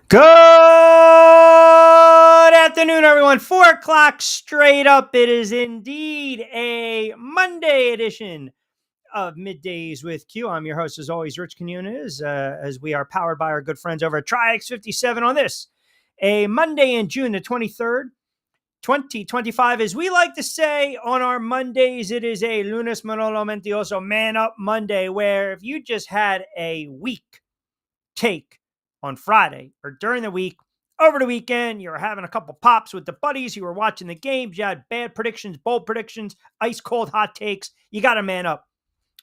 Good afternoon, everyone. 4 o'clock straight up. It is indeed a Monday edition of Middays with Q. I'm your host, as always, Rich Quinones, as we are powered by our good friends over at Triax57 on this, a Monday in June the 23rd, 2025. As we like to say on our Mondays, it is a Lunes Manolo Mentiroso Man Up Monday, where if you just had a week take on Friday or during the week, over the weekend, you were having a couple pops with the buddies, you were watching the games, you had bad predictions, bold predictions, ice cold hot takes. You got to man up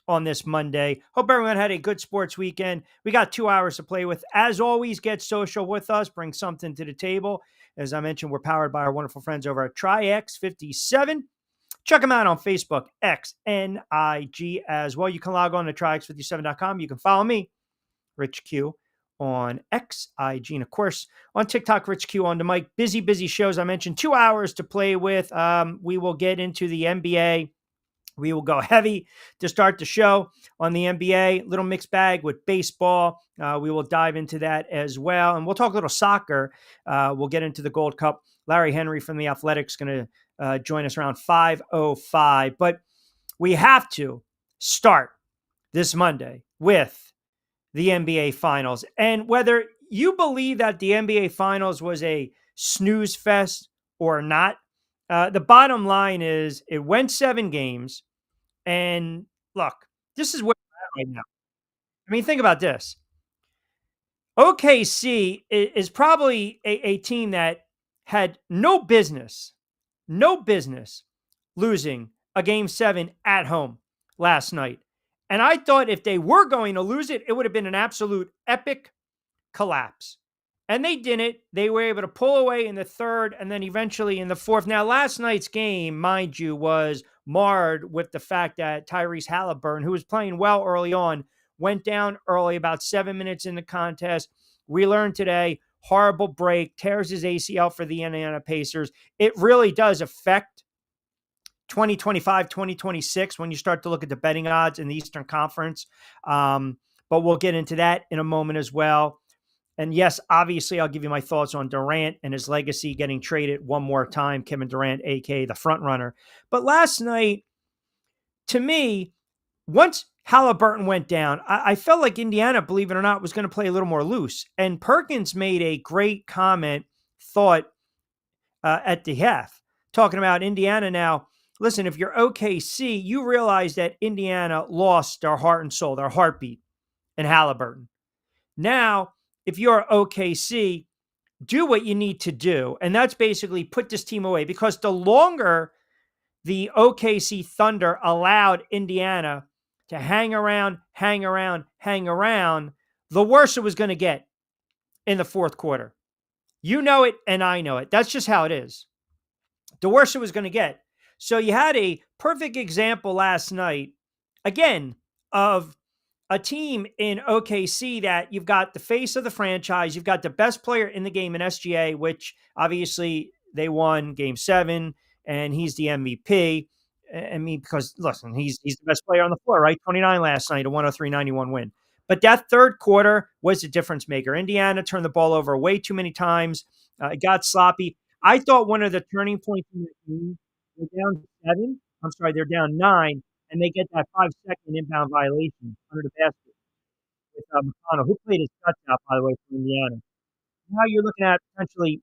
on this Monday. Hope everyone had a good sports weekend. We got 2 hours to play with. As always, get social with us, bring something to the table. As I mentioned, we're powered by our wonderful friends over at Triax57. Check them out on Facebook, X, and IG as well. You can log on to Triax57.com. You can follow me, Rich Q, on X, IG, and of course on TikTok, Rich Q on the mic. Busy shows. I mentioned 2 hours to play with. We will get into the NBA. We will go heavy to start the show on the NBA. Little mixed bag with baseball. We will dive into that as well. And we'll talk a little soccer. We'll get into the Gold Cup. Larry Henry from The Athletic's going to join us around 5:05. But we have to start this Monday with the NBA Finals. And whether you believe that the NBA Finals was a snooze fest or not, the bottom line is it went 7 games. And look, this is where we're at right now. I mean, think about this. OKC is probably a team that had no business losing a game 7 at home last night. And I thought if they were going to lose it, it would have been an absolute epic collapse. And they didn't. They were able to pull away in the third and then eventually in the fourth. Now, last night's game, mind you, was marred with the fact that Tyrese Halliburton, who was playing well early on, went down early, about 7 minutes in the contest. We learned today, horrible break, tears his ACL for the Indiana Pacers. It really does affect 2025, 2026 when you start to look at the betting odds in the Eastern Conference. But we'll get into that in a moment as well. And yes, obviously, I'll give you my thoughts on Durant and his legacy getting traded one more time, Kevin Durant, a.k.a. the front runner. But last night, to me, once Halliburton went down, I felt like Indiana, believe it or not, was going to play a little more loose. And Perkins made a great thought at the half, talking about Indiana now. Listen, if you're OKC, you realize that Indiana lost their heart and soul, their heartbeat in Halliburton. Now, if you're OKC, do what you need to do. And that's basically put this team away, because the longer the OKC Thunder allowed Indiana to hang around, the worse it was going to get in the fourth quarter. You know it, and I know it. That's just how it is. The worse it was going to get. So you had a perfect example last night, again, of a team in OKC that you've got the face of the franchise. You've got the best player in the game in SGA, which obviously they won game 7 and he's the MVP. I mean, because listen, he's the best player on the floor, right? 29 last night, a 103-91 win. But that third quarter was the difference maker. Indiana turned the ball over way too many times. It got sloppy. I thought one of the turning points in the game, they're down 7. I'm sorry, they're down 9. And they get that 5-second inbound violation under the basket with McConnell, who played his guts out, by the way, for Indiana. Now you're looking at potentially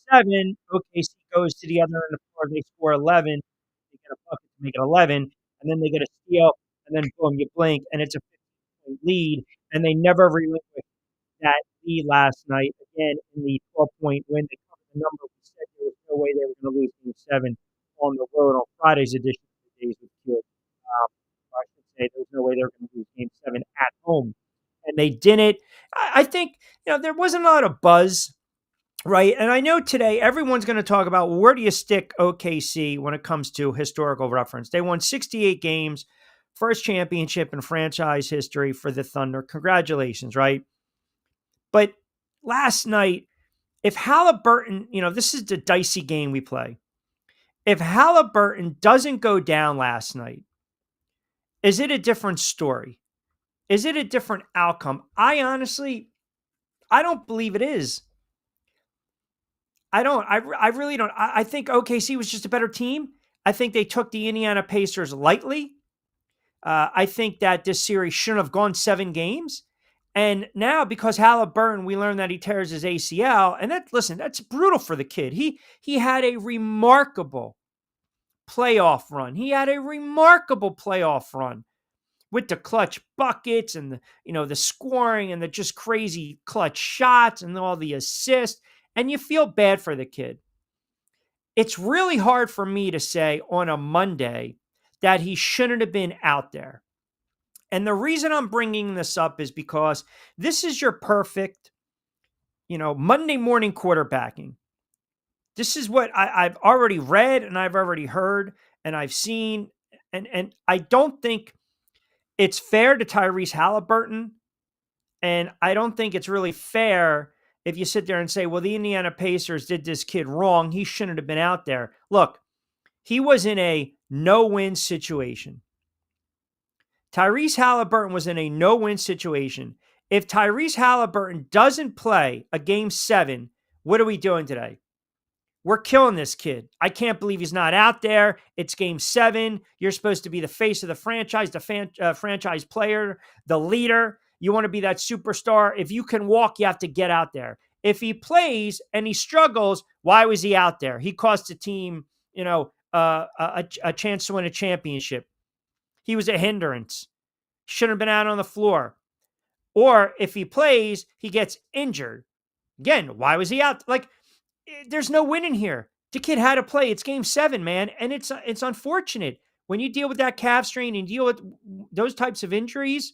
7. OKC goes to the other end of the floor. They score 11. They get a bucket to make it 11. And then they get a steal. And then, boom, you blink. And it's a 15-point lead. And they never relinquished that lead last night. Again, in the 12-point win, they covered the number. We said there was no way they were going to lose game 7 on the road on Friday's edition of the Days with Q. I should say there's no way they're going to lose game 7 at home. And they didn't. I think, there wasn't a lot of buzz, right? And I know today everyone's going to talk about, well, where do you stick OKC when it comes to historical reference? They won 68 games, first championship in franchise history for the Thunder. Congratulations, right? But last night, if Halliburton, this is the dicey game we play. If Halliburton doesn't go down last night, is it a different story? Is it a different outcome? I don't believe it is. I don't. I really don't. I think OKC was just a better team. I think they took the Indiana Pacers lightly. I think that this series shouldn't have gone 7 games. And now, because Halliburton, we learned that he tears his ACL, and that's brutal for the kid. He had a remarkable playoff run. He had a remarkable playoff run with the clutch buckets and the scoring and the just crazy clutch shots and all the assists. And you feel bad for the kid. It's really hard for me to say on a Monday that he shouldn't have been out there. And the reason I'm bringing this up is because this is your perfect, Monday morning quarterbacking. This is what I've already read and I've already heard and I've seen. And I don't think it's fair to Tyrese Halliburton. And I don't think it's really fair if you sit there and say, well, the Indiana Pacers did this kid wrong. He shouldn't have been out there. Look, he was in a no-win situation. Tyrese Halliburton was in a no-win situation. If Tyrese Halliburton doesn't play a game 7, what are we doing today? We're killing this kid. I can't believe he's not out there. It's game 7. You're supposed to be the face of the franchise, the franchise player, the leader. You want to be that superstar. If you can walk, you have to get out there. If he plays and he struggles, why was he out there? He cost the team, a chance to win a championship. He was a hindrance. Shouldn't have been out on the floor. Or if he plays, he gets injured. Again, why was he out? There's no winning here. The kid had to play. It's game 7, man. And it's unfortunate. When you deal with that calf strain and deal with those types of injuries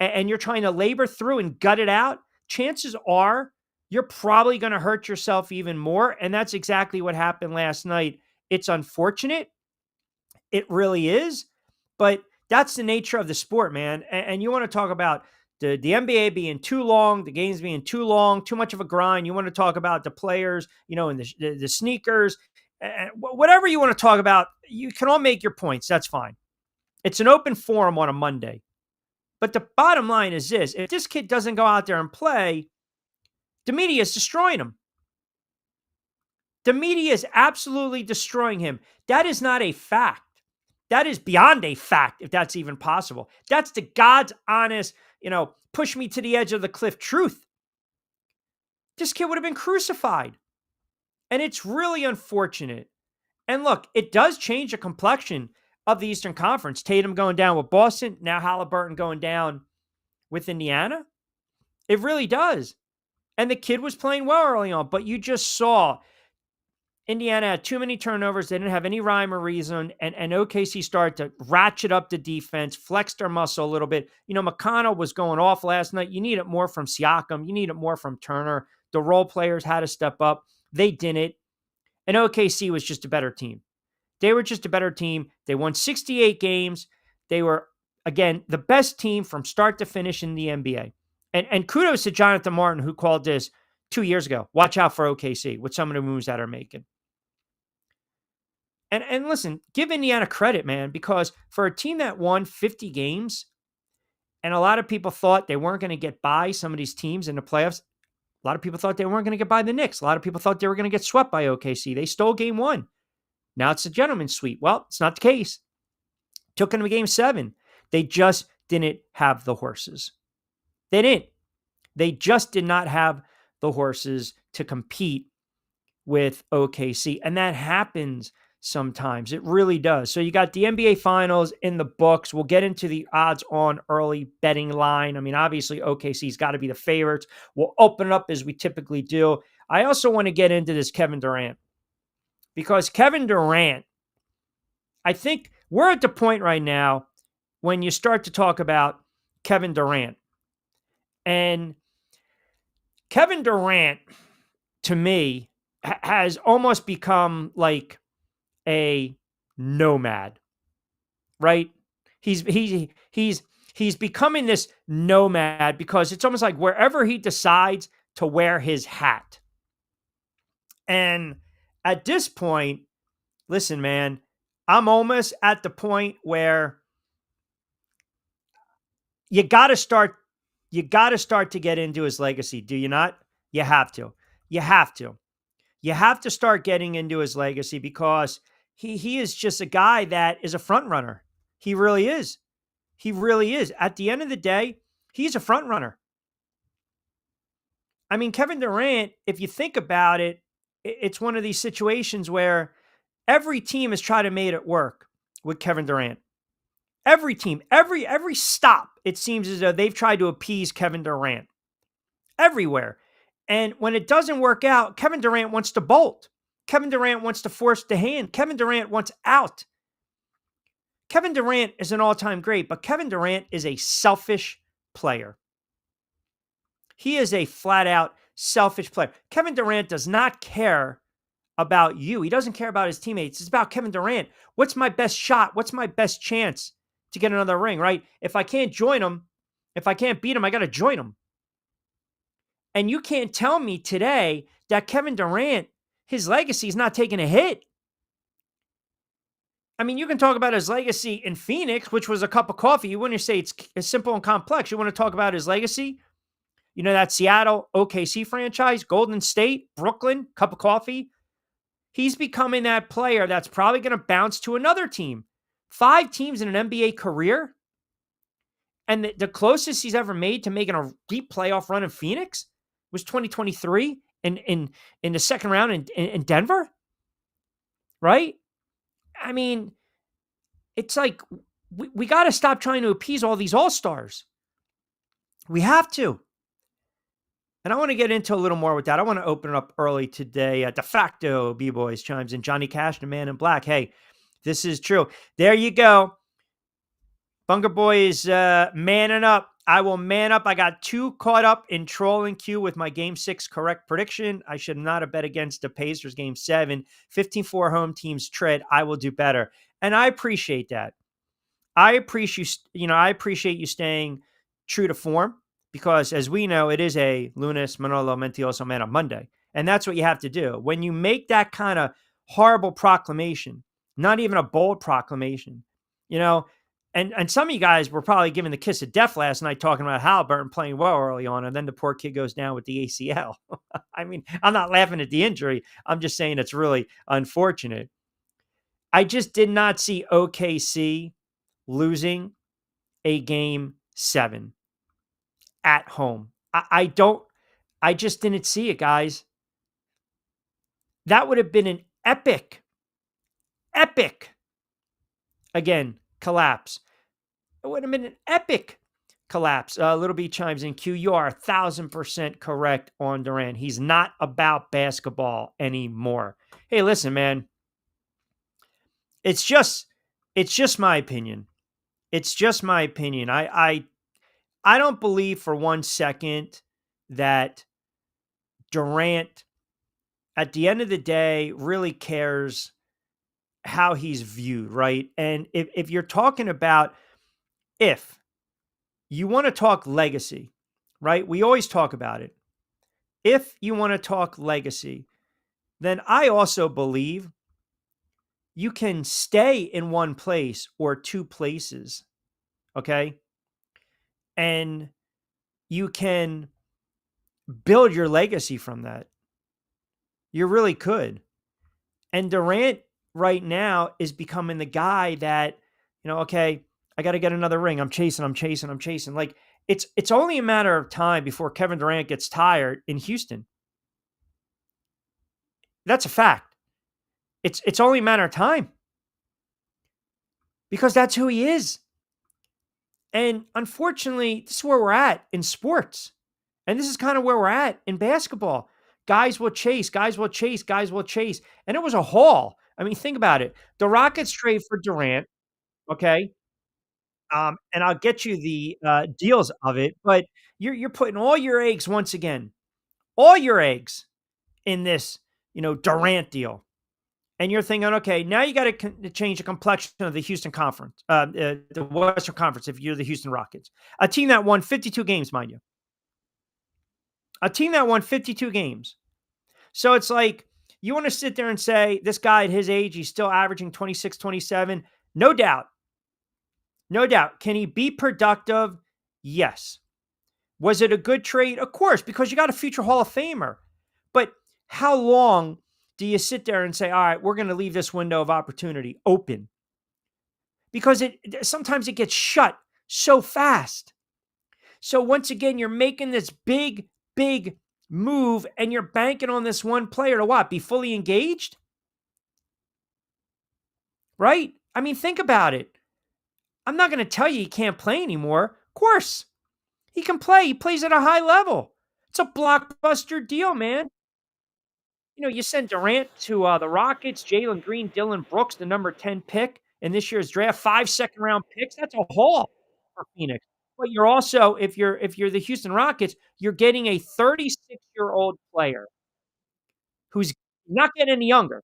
and you're trying to labor through and gut it out, chances are you're probably going to hurt yourself even more. And that's exactly what happened last night. It's unfortunate. It really is. But that's the nature of the sport, man. And you want to talk about the NBA being too long, the games being too long, too much of a grind. You want to talk about the players, and the sneakers, whatever you want to talk about. You can all make your points. That's fine. It's an open forum on a Monday. But the bottom line is this. If this kid doesn't go out there and play, the media is destroying him. The media is absolutely destroying him. That is not a fact. That is beyond a fact, if that's even possible. That's the God's honest, push me to the edge of the cliff truth. This kid would have been crucified. And it's really unfortunate. And look, it does change the complexion of the Eastern Conference. Tatum going down with Boston, now Halliburton going down with Indiana. It really does. And the kid was playing well early on, but you just saw Indiana had too many turnovers. They didn't have any rhyme or reason. And OKC started to ratchet up the defense, flex their muscle a little bit. McConnell was going off last night. You need it more from Siakam. You need it more from Turner. The role players had to step up. They didn't. And OKC was just a better team. They were just a better team. They won 68 games. They were, again, the best team from start to finish in the NBA. And kudos to Jonathan Martin, who called this 2 years ago. Watch out for OKC with some of the moves that are making. And listen, give Indiana credit, man, because for a team that won 50 games, and a lot of people thought they weren't going to get by some of these teams in the playoffs. A lot of people thought they weren't going to get by the Knicks. A lot of people thought they were going to get swept by OKC. They stole game 1. Now it's a gentleman's sweep. Well, it's not the case. Took them to game 7. They just didn't have the horses. They didn't. They just did not have the horses to compete with OKC. And that happens sometimes. It really does. So you got the NBA Finals in the books. We'll get into the odds on early betting line. I mean, obviously, OKC's got to be the favorites. We'll open it up as we typically do. I also want to get into this Kevin Durant, because Kevin Durant, I think we're at the point right now when you start to talk about Kevin Durant. And Kevin Durant, to me, has almost become like a nomad, right? He's becoming this nomad because it's almost like wherever he decides to wear his hat. And at this point, listen, man, I'm almost at the point where you got to start to get into his legacy. Do you not? You have to. You have to start getting into his legacy because he is just a guy that is a front runner. He really is. He really is. At the end of the day, he's a front runner. I mean, Kevin Durant, if you think about it, it's one of these situations where every team has tried to make it work with Kevin Durant. Every team, every stop, it seems as though they've tried to appease Kevin Durant everywhere. And when it doesn't work out, Kevin Durant wants to bolt. Kevin Durant wants to force the hand. Kevin Durant wants out. Kevin Durant is an all-time great, but Kevin Durant is a selfish player. He is a flat-out selfish player. Kevin Durant does not care about you. He doesn't care about his teammates. It's about Kevin Durant. What's my best shot? What's my best chance to get another ring, right? If I can't join him, if I can't beat him, I got to join him. And you can't tell me today that Kevin Durant, his legacy is not taking a hit. I mean, you can talk about his legacy in Phoenix, which was a cup of coffee. You wouldn't say it's simple and complex. You want to talk about his legacy? You know, that Seattle OKC franchise, Golden State, Brooklyn, cup of coffee. He's becoming that player that's probably going to bounce to another team. 5 teams in an NBA career. And the closest he's ever made to making a deep playoff run in Phoenix was 2023 in the second round in Denver. Right? I mean, it's like we got to stop trying to appease all these all-stars. We have to. And I want to get into a little more with that. I want to open it up early today. De facto B-Boys chimes in. Johnny Cash, the man in black. Hey, this is true. There you go. Bunger Boy is manning up. I will man up. I got too caught up in trolling Q with my Game 6 correct prediction. I should not have bet against the Pacers Game 7. 15-4 home teams tread. I will do better. And I appreciate that. I appreciate you staying true to form because, as we know, it is a Lunes, Manolo, Mentiroso, Man on Monday. And that's what you have to do. When you make that kind of horrible proclamation, not even a bold proclamation, you know, and some of you guys were probably giving the kiss of death last night talking about Halliburton playing well early on, and then the poor kid goes down with the ACL. I mean, I'm not laughing at the injury. I'm just saying it's really unfortunate. I just did not see OKC losing a Game 7 at home. I just didn't see it, guys. That would have been an epic, again, collapse. It would have been an epic collapse. Little B chimes in. Q, you are 1,000% correct on Durant. He's not about basketball anymore. Hey, listen, man. It's just my opinion. It's just my opinion. I don't believe for 1 second that Durant, at the end of the day, really cares how he's viewed, right? And if you're talking about, if you want to talk legacy, right? We always talk about it. If you want to talk legacy, then I also believe you can stay in one place or 2 places, okay? And you can build your legacy from that. You really could. And Durant right now is becoming the guy that, you know, okay, I got to get another ring. I'm chasing. Like it's only a matter of time before Kevin Durant gets tired in Houston. That's a fact. It's only a matter of time. Because that's who he is. And unfortunately, this is where we're at in sports. And this is kind of where we're at in basketball. Guys will chase. And it was a haul. I mean, think about it. The Rockets trade for Durant, okay? And I'll get you the deals of it, but you're putting all your eggs once again, all your eggs in this, Durant deal. And you're thinking, okay, now you got to change the complexion of the Houston Conference, the Western Conference, if you're the Houston Rockets. A team that won 52 games, mind you. A team that won 52 games. So it's like, you want to sit there and say, this guy at his age, he's still averaging 26, 27. No doubt. No doubt. Can he be productive? Yes. Was it a good trade? Of course, because you got a future Hall of Famer. But how long do you sit there and say, all right, we're going to leave this window of opportunity open? Because sometimes it gets shut so fast. So once again, you're making this big, big move and you're banking on this one player to what? Be fully engaged? Right? I mean, think about it. I'm not going to tell you he can't play anymore. Of course, he can play. He plays at a high level. It's a blockbuster deal, man. You send Durant to the Rockets, Jalen Green, Dylan Brooks, the number 10 pick in this year's draft, 5 second-round picks. That's a haul for Phoenix. But you're also, if you're the Houston Rockets, you're getting a 36-year-old player who's not getting any younger.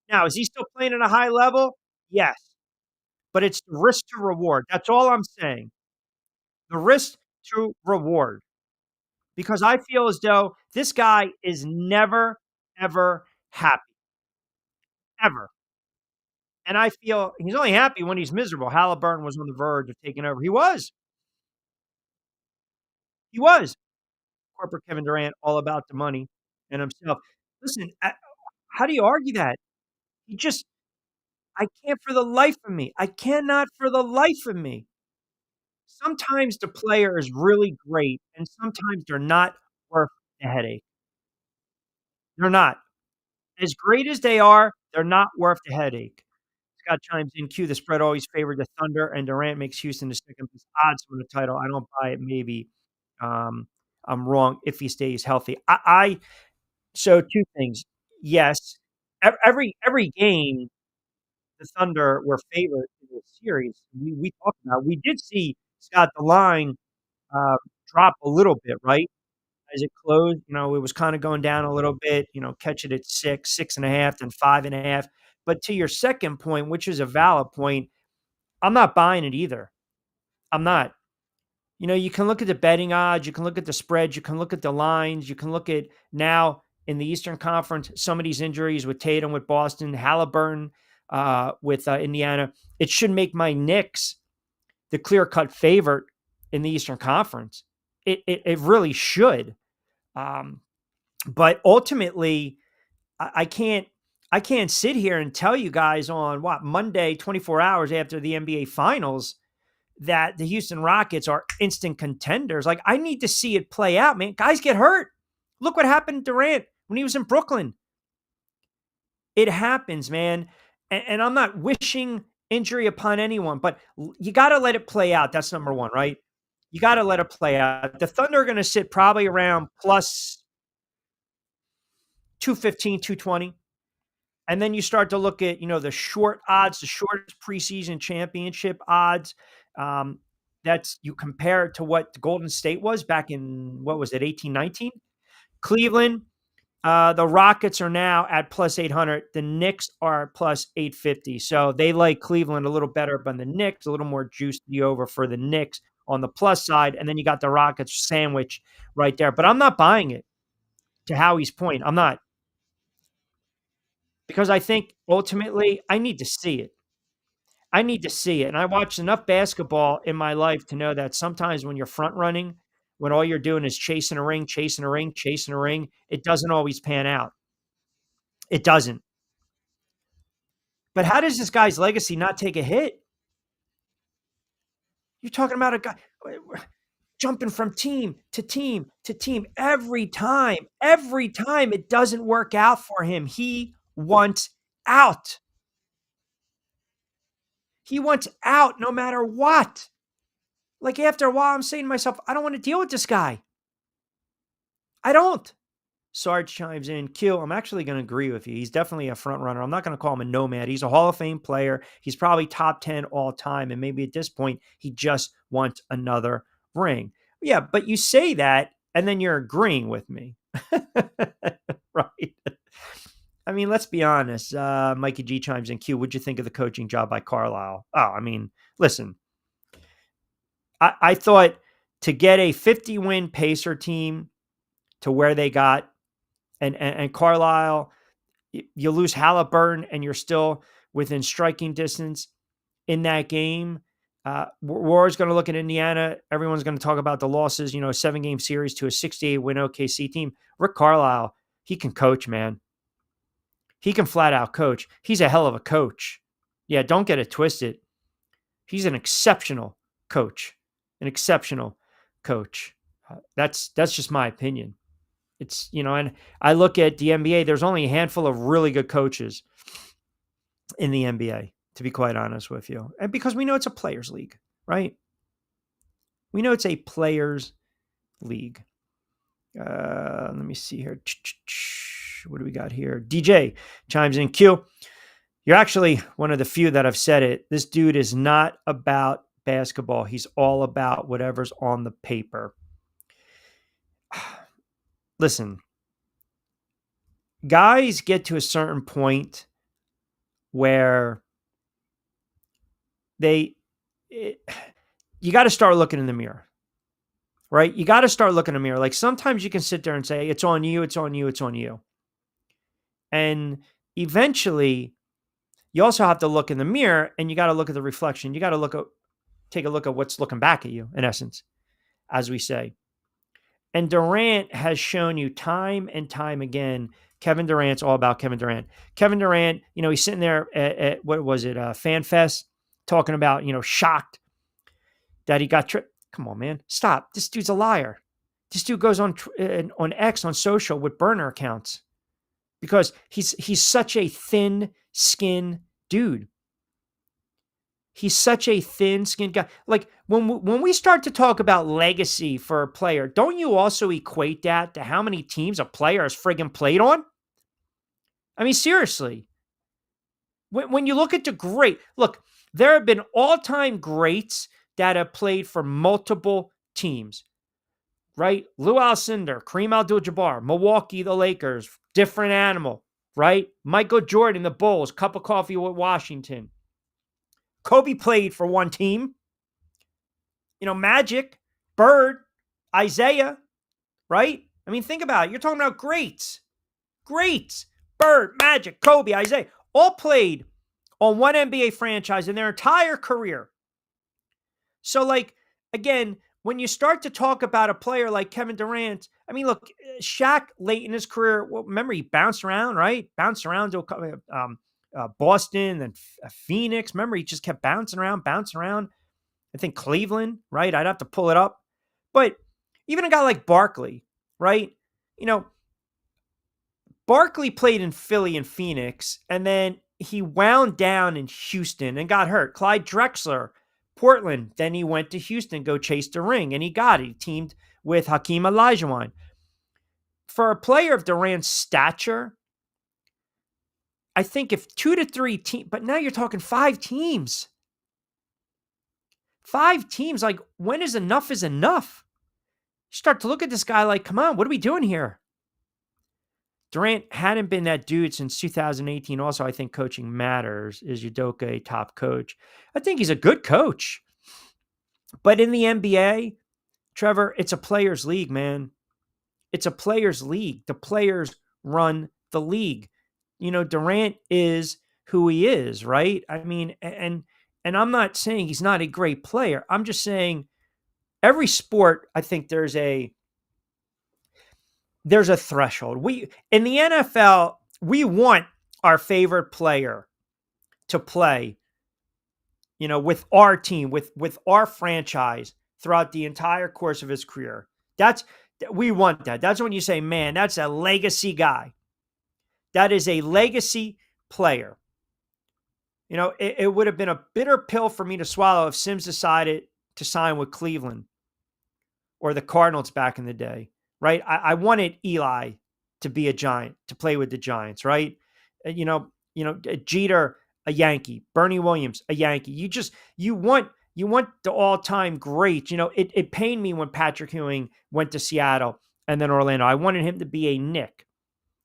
Now, is he still playing at a high level? Yes. But it's the risk to reward. That's all I'm saying. The risk to reward. Because I feel as though this guy is never, ever happy. Ever. And I feel he's only happy when he's miserable. Halliburton was on the verge of taking over. He was. He was. Corporate Kevin Durant, all about the money and himself. Listen, how do you argue that? He just I can't for the life of me. I cannot for the life of me. Sometimes the player is really great, and sometimes they're not worth the headache. They're not. As great as they are, they're not worth the headache. Scott chimes in, Q, the spread always favored the Thunder, and Durant makes Houston the second best odds for the title. I don't buy it, maybe. Um, I'm wrong if he stays healthy. So 2 things. Yes, every game, the Thunder were favored in the series. We talked about we did see, Scott, the line, uh, drop a little bit, right? As it closed, it was kinda going down a little bit, catch it at 6, 6.5, then 5.5. But to your second point, which is a valid point, I'm not buying it either. I'm not. You can look at the betting odds, you can look at the spreads, you can look at the lines, you can look at now in the Eastern Conference, some of these injuries with Tatum, with Boston, Halliburton, with Indiana. It should make my Knicks the clear-cut favorite in the Eastern Conference. It really should. Um, but ultimately, I can't sit here and tell you guys on what Monday, 24 hours after the NBA Finals, that the Houston Rockets are instant contenders. Like, I need to see it play out, man. Guys get hurt. Look what happened to Durant when he was in Brooklyn. It happens, man. And I'm not wishing injury upon anyone, but you got to let it play out. That's number one, right? You got to let it play out. The Thunder are going to sit probably around plus 215, 220. And then you start to look at, the short odds, the shortest preseason championship odds. That's you compare it to what Golden State was back in, what was it, 1819? Cleveland, the Rockets are now at plus 800. The Knicks are plus 850. So they like Cleveland a little better than the Knicks, a little more juice to the over for the Knicks on the plus side. And then you got the Rockets sandwich right there. But I'm not buying it, to Howie's point. I'm not. Because I think ultimately I need to see it. I need to see it. And I watched enough basketball in my life to know that sometimes when you're front running, when all you're doing is chasing a ring, chasing a ring, chasing a ring, it doesn't always pan out. It doesn't. But how does this guy's legacy not take a hit? You're talking about a guy jumping from team to team to team every time it doesn't work out for him. He wants out. He wants out no matter what. Like, after a while, I'm saying to myself, I don't want to deal with this guy. I don't. Sarge chimes in, Q, I'm actually going to agree with you. He's definitely a front runner. I'm not going to call him a nomad. He's a Hall of Fame player. He's probably top 10 all time. And maybe at this point, he just wants another ring. Yeah, but you say that, and then you're agreeing with me. Right? I mean, let's be honest. Mikey G chimes in, Q, what'd you think of the coaching job by Carlisle? Oh, I mean, listen. I thought to get a 50-win Pacer team to where they got, and Carlisle, you lose Halliburton and you're still within striking distance in that game. We're always going to look at Indiana. Everyone's going to talk about the losses, a 7-game series to a 68-win OKC team. Rick Carlisle, he can coach, man. He can flat out coach. He's a hell of a coach. Yeah, don't get it twisted. He's an exceptional coach. An exceptional coach. That's just my opinion. It's, and I look at the NBA, there's only a handful of really good coaches in the NBA, to be quite honest with you. And because we know it's a players league, right? We know it's a players league. Let me see here. What do we got here? DJ chimes in. Q, you're actually one of the few that have said it. This dude is not about basketball. He's all about whatever's on the paper. Listen, guys get to a certain point where you got to start looking in the mirror, right? You got to start looking in the mirror. Like sometimes you can sit there and say, it's on you, it's on you, it's on you. And eventually you also have to look in the mirror and you got to look at the reflection. You got to take a look at what's looking back at you, in essence, as we say. And Durant has shown you time and time again, Kevin Durant's all about Kevin Durant. Kevin Durant, he's sitting there at what was it, Fan Fest, talking about, shocked that he got tripped. Come on, man. Stop. This dude's a liar. This dude goes on X, on social, with burner accounts because he's such a thin-skinned dude. He's such a thin-skinned guy. Like when we start to talk about legacy for a player, don't you also equate that to how many teams a player has friggin' played on? I mean, seriously. When you look at there have been all-time greats that have played for multiple teams, right? Lou Alcindor, Kareem Abdul-Jabbar, Milwaukee, the Lakers, different animal, right? Michael Jordan, the Bulls, cup of coffee with Washington. Kobe played for one team. Magic, Bird, Isaiah, right? I mean, think about it. You're talking about greats. Greats. Bird, Magic, Kobe, Isaiah, all played on one NBA franchise in their entire career. So, again, when you start to talk about a player like Kevin Durant, I mean, look, Shaq late in his career, remember he bounced around, right? Bounced around to Boston and Phoenix. Remember, he just kept bouncing around. I think Cleveland, right? I'd have to pull it up. But even a guy like Barkley, right? Barkley played in Philly and Phoenix, and then he wound down in Houston and got hurt. Clyde Drexler, Portland. Then he went to Houston, go chase the ring, and he got it. He teamed with Hakeem Olajuwon. For a player of Durant's stature, I think if 2 to 3 teams, but now you're talking 5 teams. 5 teams, when is enough is enough? You start to look at this guy like, come on, what are we doing here? Durant hadn't been that dude since 2018. Also, I think coaching matters. Is Udoka a top coach? I think he's a good coach. But in the NBA, Trevor, it's a players' league, man. It's a players' league. The players run the league. Durant is who he is, right? I mean, and I'm not saying he's not a great player. I'm just saying every sport, I think there's a threshold. In the NFL, we want our favorite player to play, with our team, with our franchise throughout the entire course of his career. We want that. That's when you say, man, that's a legacy guy. That is a legacy player. It would have been a bitter pill for me to swallow if Sims decided to sign with Cleveland or the Cardinals back in the day, right? I wanted Eli to be a Giant, to play with the Giants, right? Jeter, a Yankee, Bernie Williams, a Yankee. You want the all-time greats. It pained me when Patrick Ewing went to Seattle and then Orlando. I wanted him to be a Knick.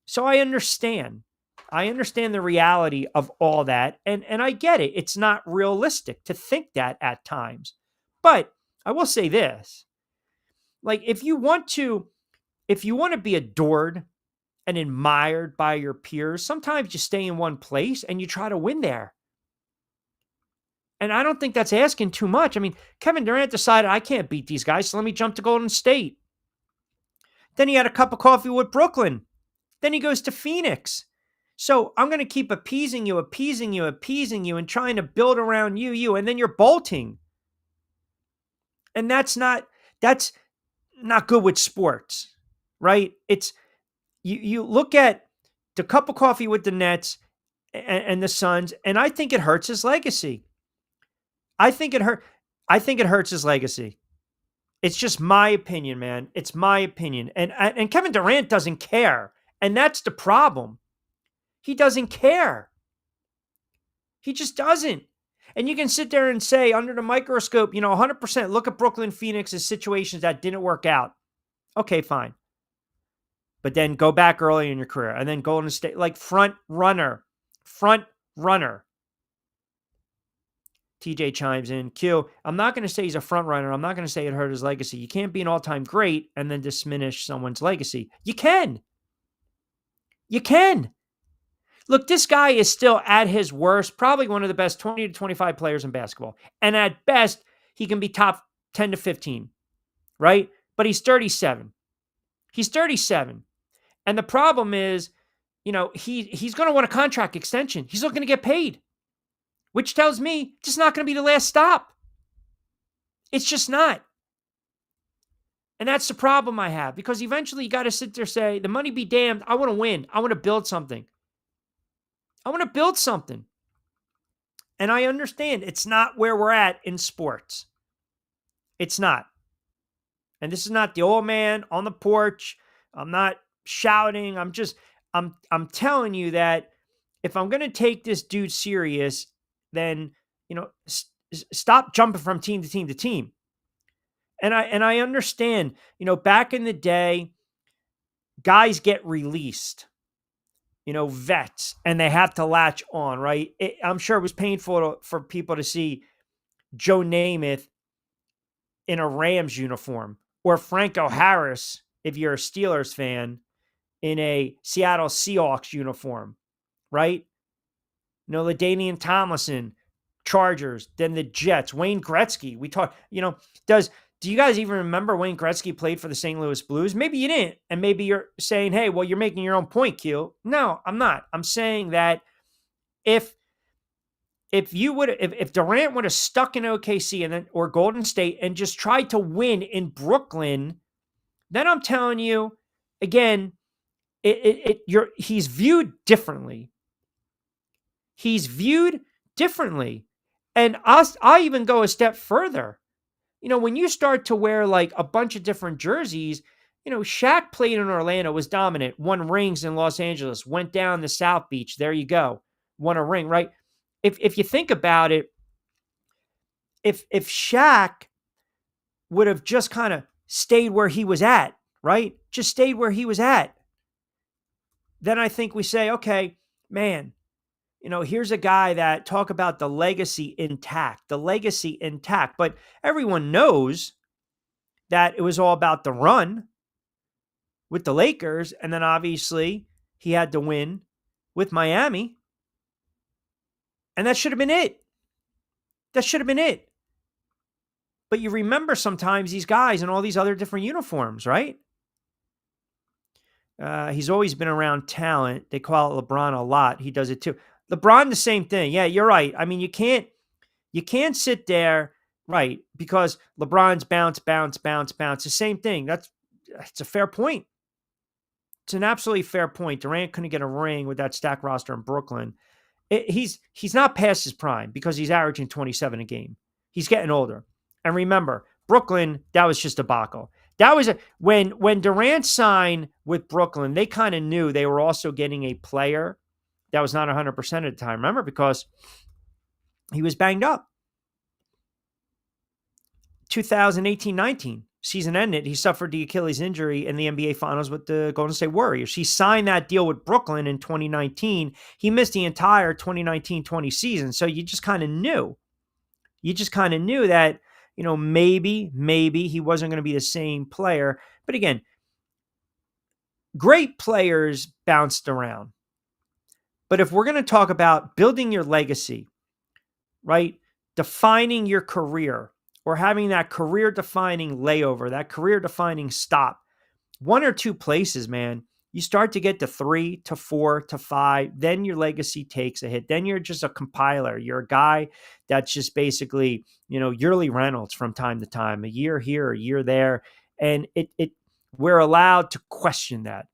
So I understand. The reality of all that. And I get it. It's not realistic to think that at times. But I will say this. If you want to be adored and admired by your peers, sometimes you stay in one place and you try to win there. And I don't think that's asking too much. I mean, Kevin Durant decided, I can't beat these guys, so let me jump to Golden State. Then he had a cup of coffee with Brooklyn. Then he goes to Phoenix. So I'm going to keep appeasing you, and trying to build around you, and then you're bolting. And that's not good with sports, right? It's you look at the cup of coffee with the Nets and the Suns, and I think it hurts his legacy. I think it hurts his legacy. It's just my opinion, man. It's my opinion. And Kevin Durant doesn't care. And that's the problem. He doesn't care. He just doesn't. And you can sit there and say, under the microscope, 100%, look at Brooklyn, Phoenix's situations that didn't work out. Okay, fine. But then go back early in your career and then Golden State, like front runner. TJ chimes in, Q, I'm not going to say he's a front runner. I'm not going to say it hurt his legacy. You can't be an all-time great and then diminish someone's legacy. You can. Look, this guy is still at his worst, probably one of the best 20 to 25 players in basketball. And at best, he can be top 10 to 15, right? But he's 37. And the problem is, he's going to want a contract extension. He's looking to get paid, which tells me it's not going to be the last stop. It's just not. And that's the problem I have, because eventually you got to sit there and say, the money be damned, I want to win. I want to build something. And I understand it's not where we're at in sports. It's not. And this is not the old man on the porch. I'm not shouting. I'm telling you that if I'm going to take this dude serious, then, stop jumping from team to team to team. And I understand, back in the day, guys get released, vets, and they have to latch on, right? I'm sure it was painful for people to see Joe Namath in a Rams uniform, or Franco Harris, if you're a Steelers fan, in a Seattle Seahawks uniform, right? LaDainian Tomlinson, Chargers, then the Jets, Wayne Gretzky. We talk, do you guys even remember Wayne Gretzky played for the St. Louis Blues? Maybe you didn't. And maybe you're saying, hey, well, you're making your own point, Q. No, I'm not. I'm saying that if Durant would have stuck in OKC or Golden State and just tried to win in Brooklyn, then I'm telling you, again, he's viewed differently. And I even go a step further. When you start to wear like a bunch of different jerseys, Shaq played in Orlando, was dominant, won rings in Los Angeles, went down to South Beach. There you go. Won a ring, right? If you think about it, if Shaq would have just kind of stayed where he was at, right? Just stayed where he was at, then I think we say, okay, man, here's a guy that talk about the legacy intact. But everyone knows that it was all about the run with the Lakers. And then obviously he had to win with Miami. And that should have been it. But you remember sometimes these guys in all these other different uniforms, right? He's always been around talent. They call it LeBron a lot. He does it too. LeBron, the same thing. Yeah, you're right. I mean, you can't sit there, right? Because LeBron's bounce. The same thing. It's a fair point. It's an absolutely fair point. Durant couldn't get a ring with that stacked roster in Brooklyn. He's not past his prime because he's averaging 27 a game. He's getting older. And remember, Brooklyn, that was just a debacle. That was when Durant signed with Brooklyn, they kind of knew they were also getting a player that was not 100% at the time. Remember, because he was banged up. 2018-19 season ended. He suffered the Achilles injury in the NBA Finals with the Golden State Warriors. He signed that deal with Brooklyn in 2019. He missed the entire 2019-20 season. So you just kind of knew. That, maybe he wasn't going to be the same player. But again, great players bounced around. But if we're going to talk about building your legacy, right, defining your career, or having that career-defining layover, that career-defining stop, one or two places, man, You start to get to 3 to 4 to 5, then your legacy takes a hit. Then you're just a compiler. You're a guy that's just basically, yearly Reynolds from time to time, a year here, a year there. And we're allowed to question that.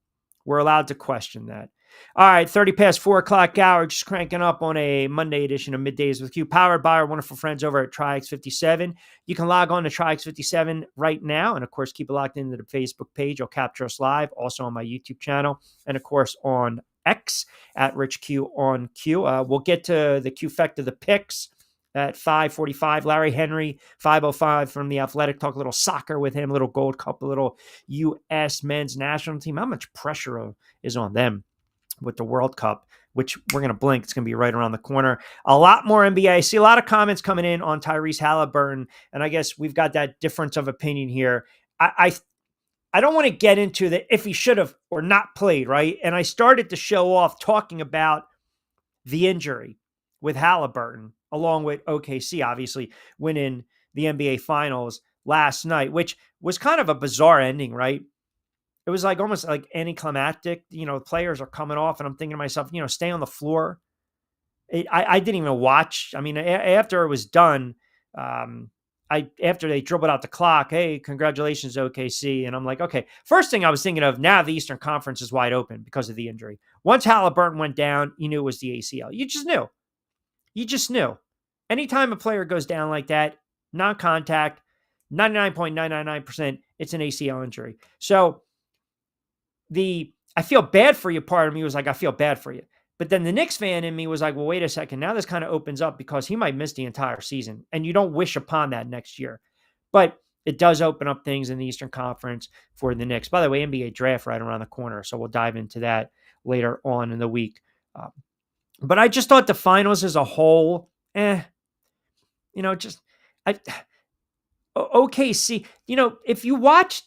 We're allowed to question that. All right, 30 past 4 o'clock hour, just cranking up on a Monday edition of Middays with Q, powered by our wonderful friends over at Triax57. You can log on to Triax57 right now, and of course, keep it locked into the Facebook page. You'll capture us live, also on my YouTube channel, and of course on X at Rich Q on Q. We'll get to the Q-Fect the picks at 5:45. Larry Henry, 5:05 from The Athletic. Talk a little soccer with him, a little Gold Cup, a little U.S. men's national team. How much pressure is on them with the World Cup, which we're going to blink. It's going to be right around the corner. A lot more NBA. I see a lot of comments coming in on Tyrese Halliburton, and I guess we've got that difference of opinion here. I don't want to get into the if he should have or not played, right? And I started to show off talking about the injury with Halliburton, along with OKC, obviously winning the NBA Finals last night, which was kind of a bizarre ending, right? It was like almost like anticlimactic. Players are coming off, and I'm thinking to myself, stay on the floor. I didn't even watch. I mean, after it was done, after they dribbled out the clock, hey, congratulations, OKC. And I'm like, okay. First thing I was thinking of, now the Eastern Conference is wide open because of the injury. Once Halliburton went down, you knew it was the ACL. You just knew. You just knew. Anytime a player goes down like that, non-contact, 99.999%, it's an ACL injury. So I feel bad for you part of me was like, I feel bad for you. But then the Knicks fan in me was like, well, wait a second. Now this kind of opens up because he might miss the entire season. And you don't wish upon that next year. But it does open up things in the Eastern Conference for the Knicks. By the way, NBA draft right around the corner. So we'll dive into that later on in the week. But I just thought the finals as a whole, OKC, if you watch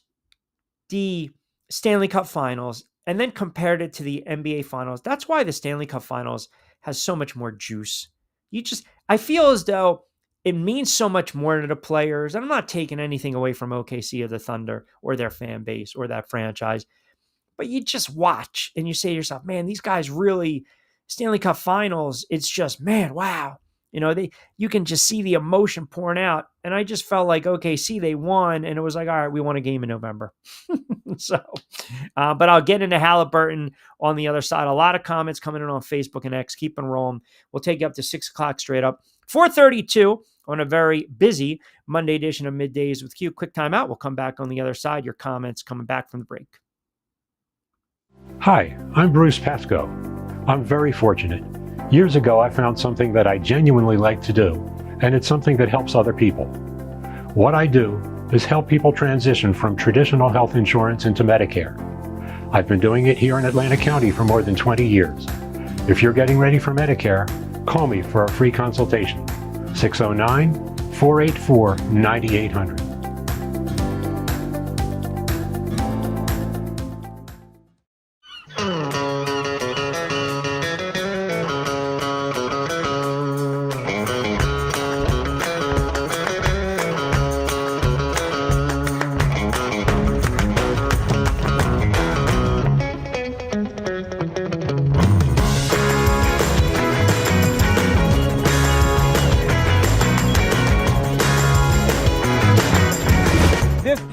the Stanley Cup Finals and then compared it to the NBA Finals, that's why the Stanley Cup Finals has so much more juice. I feel as though it means so much more to the players. And I'm not taking anything away from OKC or the Thunder or their fan base or that franchise, but you just watch and you say to yourself, man, these guys really, Stanley Cup Finals, it's just, man, wow. You can just see the emotion pouring out. And I just felt like, OKC, they won. And it was like, all right, we won a game in November. But I'll get into Halliburton on the other side. A lot of comments coming in on Facebook and X. Keep on rolling. We'll take you up to 6 o'clock straight up. 4:32 on a very busy Monday edition of Middays with Q. Quick timeout. We'll come back on the other side. Your comments coming back from the break. Hi, I'm Bruce Pesco. I'm very fortunate. Years ago, I found something that I genuinely like to do, and it's something that helps other people. What I do is help people transition from traditional health insurance into Medicare. I've been doing it here in Atlantic County for more than 20 years. If you're getting ready for Medicare, call me for a free consultation. 609-484-9800.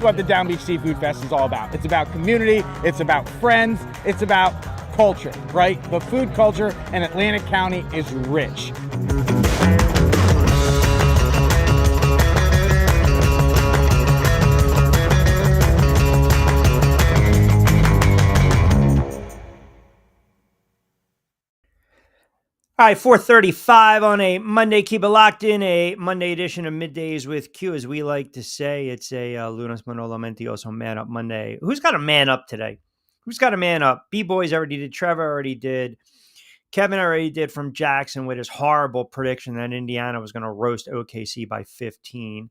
What the Down Beach Seafood Fest is all about. It's about community, it's about friends, it's about culture, right? The food culture in Atlantic County is rich. All right, 4:35 on a Monday. Keep it locked in, a Monday edition of Middays with Q, as we like to say. It's a Lunes Manolo Mentioso Man Up Monday. Who's got a man up today? Who's got a man up? B-Boys already did. Trevor already did. Kevin already did from Jackson with his horrible prediction that Indiana was going to roast OKC by 15.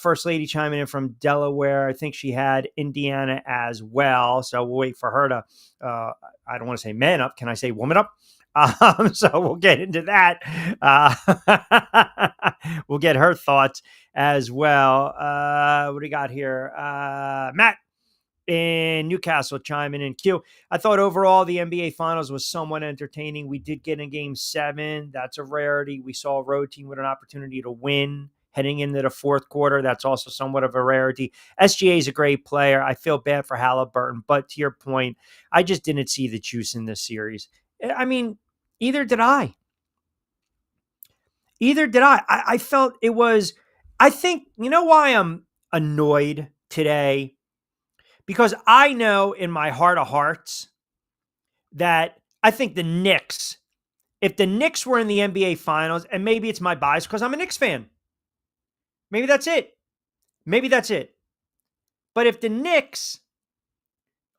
First Lady chiming in from Delaware. I think she had Indiana as well. So we'll wait for her to, I don't want to say man up. Can I say woman up? So we'll get into that. We'll get her thoughts as well. What do we got here? Matt in Newcastle chiming in. Q, I thought overall the NBA Finals was somewhat entertaining. We did get in Game 7. That's a rarity. We saw a road team with an opportunity to win heading into the fourth quarter. That's also somewhat of a rarity. SGA is a great player. I feel bad for Halliburton, but to your point, I just didn't see the juice in this series. I mean, either did I. I felt it was, I think, you know why I'm annoyed today? Because I know in my heart of hearts that I think the Knicks, if the Knicks were in the NBA Finals, and maybe it's my bias because I'm a Knicks fan. Maybe that's it. But if the Knicks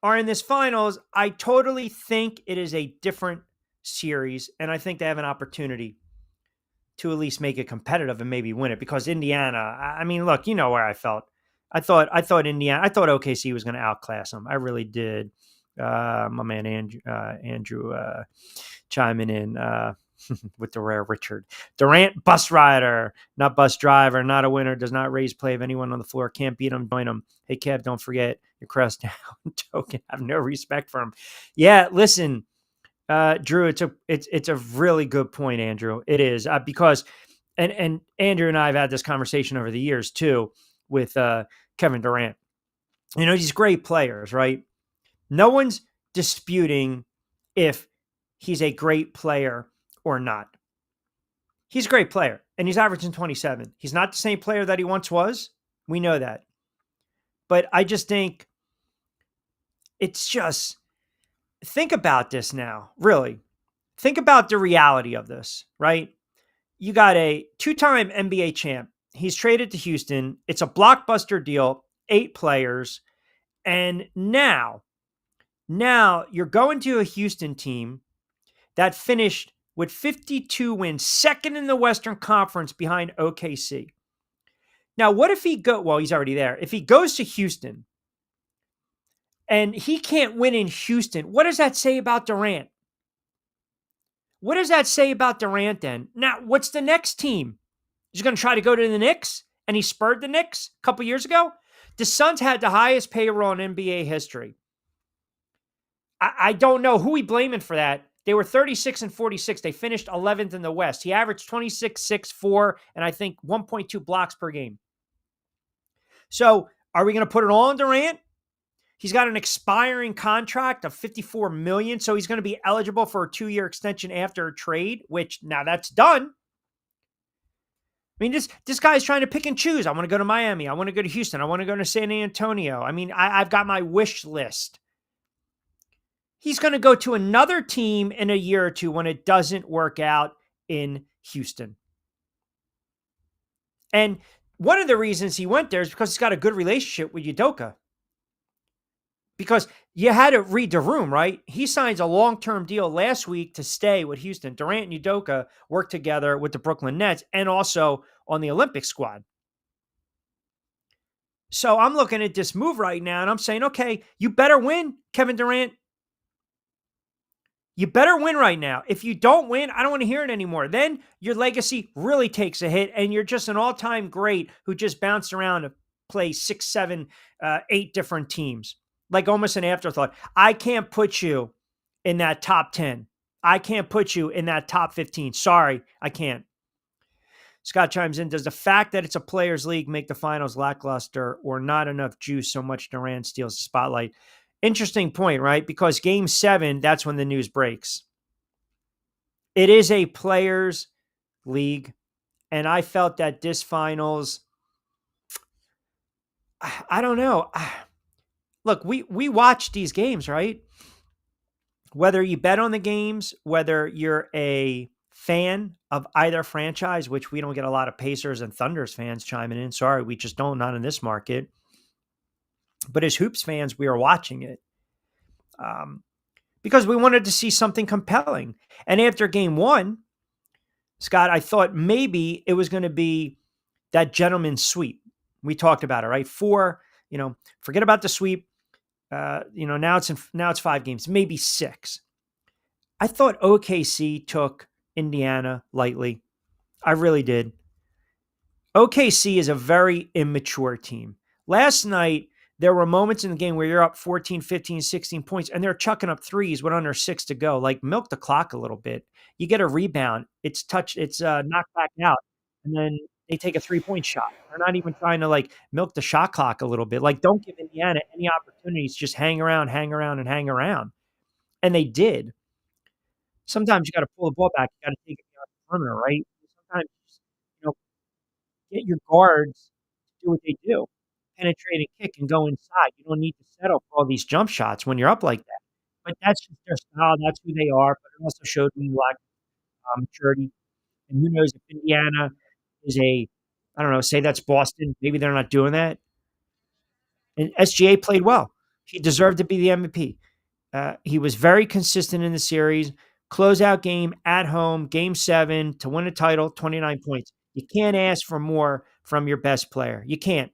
are in this finals, I totally think it is a different series, and I think they have an opportunity to at least make it competitive and maybe win it. Because Indiana, I mean, look, you know where I felt. I thought OKC was going to outclass them. I really did. My man Andrew chiming in with the rare Richard. Durant, bus rider, not bus driver, not a winner, does not raise play of anyone on the floor, can't beat him, join him. Hey, Kev, don't forget your crest down token. I have no respect for him. Yeah, listen, Drew, it's a really good point, Andrew. It is because, and Andrew and I have had this conversation over the years too with Kevin Durant. You know, these great players, right? No one's disputing if he's a great player or not. He's a great player, and he's averaging 27. He's not the same player that he once was. We know that. But I just think it's just, think about this now, really. Think about the reality of this, right? You got a two-time NBA champ. He's traded to Houston. It's a blockbuster deal, 8 players. And now you're going to a Houston team that finished with 52 wins, second in the Western Conference behind OKC. Now, what if he's already there. If he goes to Houston and he can't win in Houston, what does that say about Durant? What does that say about Durant then? Now, what's the next team? He's going to try to go to the Knicks, and he spurred the Knicks a couple years ago? The Suns had the highest payroll in NBA history. I don't know who we blaming for that. They were 36 and 46. They finished 11th in the West. He averaged 26, 6, 4, and I think 1.2 blocks per game. So are we going to put it all on Durant? He's got an expiring contract of $54 million, so he's going to be eligible for a 2-year extension after a trade, which now that's done. I mean, this guy's trying to pick and choose. I want to go to Miami. I want to go to Houston. I want to go to San Antonio. I mean, I've got my wish list. He's going to go to another team in a year or two when it doesn't work out in Houston. And one of the reasons he went there is because he's got a good relationship with Udoka. Because you had to read the room, right? He signs a long-term deal last week to stay with Houston. Durant and Udoka work together with the Brooklyn Nets and also on the Olympic squad. So I'm looking at this move right now and I'm saying, okay, you better win, Kevin Durant. You better win right now. If you don't win, I don't want to hear it anymore. Then your legacy really takes a hit and you're just an all-time great who just bounced around to play 6, 7, 8 different teams. Like almost an afterthought. I can't put you in that top 10. I can't put you in that top 15. Sorry, I can't. Scott chimes in, does the fact that it's a players' league make the finals lackluster or not enough juice so much Durant steals the spotlight? Interesting point, right? Because Game 7, that's when the news breaks. It is a players' league, and I felt that this finals, I don't know. Look, we watch these games, right? Whether you bet on the games, whether you're a fan of either franchise, which we don't get a lot of Pacers and Thunders fans chiming in. Sorry, we just don't, not in this market. But as Hoops fans, we are watching it because we wanted to see something compelling. And after Game 1, Scott, I thought maybe it was going to be that gentleman's sweep. We talked about it, right? 4, forget about the sweep. Now it's 5 games, maybe 6. I thought OKC took Indiana lightly. I really did. OKC is a very immature team. Last night, There were moments in the game where you're up 14, 15, 16 points, and they're chucking up threes with under 6 to go. Like, milk the clock a little bit. You get a rebound, it's knocked back out, and then they take a three-point shot. They're not even trying to, like, milk the shot clock a little bit. Like, don't give Indiana any opportunities. Just hang around, hang around, and hang around. And they did. Sometimes you gotta pull the ball back. You gotta take it beyond the perimeter, right? Sometimes, you know, get your guards to do what they do, penetrate and kick and go inside. You don't need to settle for all these jump shots when you're up like that. But that's just their style. That's who they are. But it also showed me lack maturity. And who knows if Indiana is I don't know, say that's Boston. Maybe they're not doing that. And SGA played well. He deserved to be the MVP. He was very consistent in the series. Closeout game at home, game 7 to win a title, 29 points. You can't ask for more from your best player. You can't.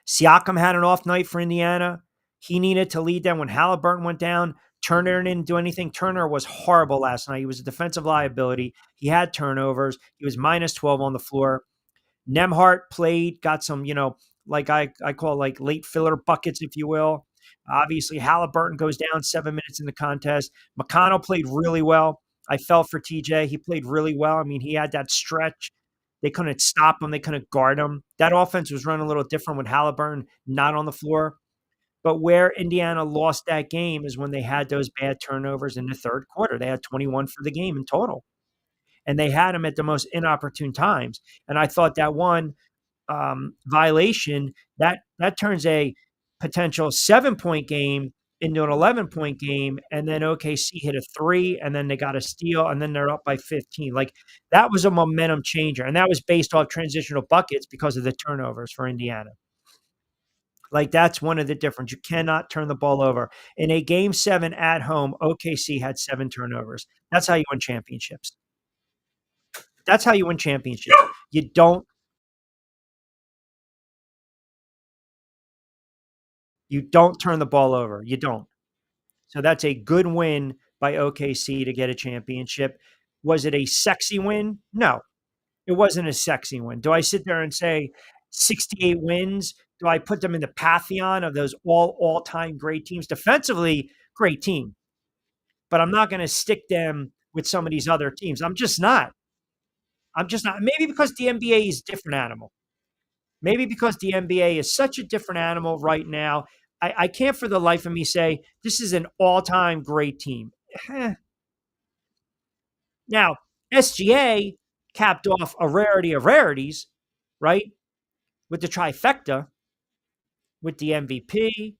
Siakam had an off night for Indiana. He needed to lead them when Halliburton went down. Turner didn't do anything. Turner was horrible last night. He was a defensive liability. He had turnovers. He was minus 12 on the floor. Nemhart played, got some, like I call like late filler buckets, if you will. Obviously, Halliburton goes down 7 minutes in the contest. McConnell played really well. I felt for TJ. He played really well. I mean, he had that stretch. They couldn't stop him. They couldn't guard him. That offense was run a little different with Halliburton not on the floor. But where Indiana lost that game is when they had those bad turnovers in the third quarter. They had 21 for the game in total. And they had them at the most inopportune times. And I thought that one violation, that turns a potential 7-point game into an 11-point game, and then OKC hit a 3, and then they got a steal, and then they're up by 15. Like, that was a momentum changer, and that was based off transitional buckets because of the turnovers for Indiana. Like, that's one of the difference. You cannot turn the ball over. In a game 7 at home, OKC had 7 turnovers. That's how you win championships. That's how you win championships. You don't turn the ball over. You don't. So that's a good win by OKC to get a championship. Was it a sexy win? No, it wasn't a sexy win. Do I sit there and say 68 wins? Do I put them in the pantheon of those all-time great teams? Defensively, great team. But I'm not going to stick them with some of these other teams. I'm just not. Maybe because the NBA is a different animal. Maybe because the NBA is such a different animal right now. I can't for the life of me say this is an all-time great team. Now, SGA capped off a rarity of rarities, right? With the trifecta, with the MVP,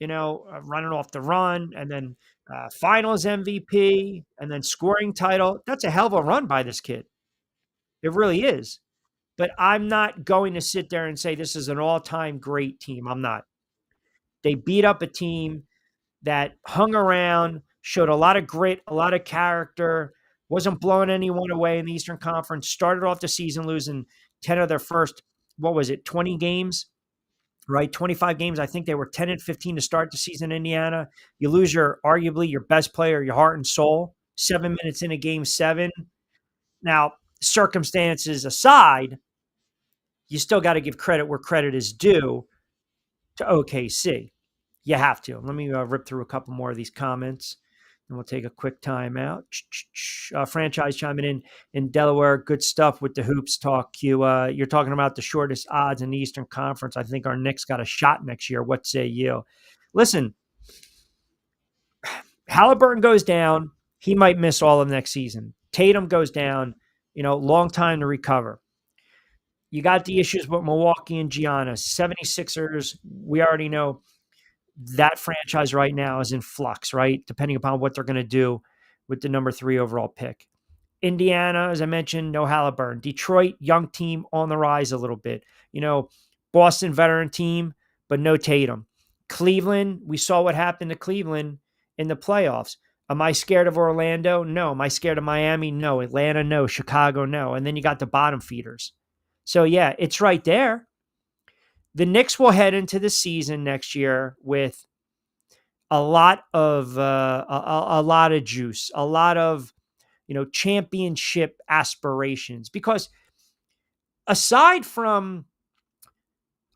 running off the run, and then finals MVP, and then scoring title. That's a hell of a run by this kid. It really is. But I'm not going to sit there and say this is an all-time great team. I'm not. They beat up a team that hung around, showed a lot of grit, a lot of character, wasn't blowing anyone away in the Eastern Conference, started off the season losing 10 of their first, 20 games, right? 25 games. I think they were 10 and 15 to start the season in Indiana. You lose arguably your best player, your heart and soul, 7 minutes into game 7. Now, circumstances aside, you still got to give credit where credit is due to OKC. You have to. Let me rip through a couple more of these comments, and we'll take a quick time out. Franchise chiming in Delaware. Good stuff with the hoops talk, Q. You're talking about the shortest odds in the Eastern Conference. I think our Knicks got a shot next year. What say you? Listen, Halliburton goes down. He might miss all of next season. Tatum goes down. Long time to recover. You got the issues with Milwaukee and Giannis. 76ers, we already know that franchise right now is in flux, right? Depending upon what they're going to do with the number 3 overall pick. Indiana, as I mentioned, no Halliburton. Detroit, young team on the rise a little bit. Boston, veteran team, but no Tatum. Cleveland, we saw what happened to Cleveland in the playoffs. Am I scared of Orlando? No. Am I scared of Miami? No. Atlanta? No. Chicago? No. And then you got the bottom feeders. So, yeah, it's right there. The Knicks will head into the season next year with a lot of juice, a lot of championship aspirations. Because aside from,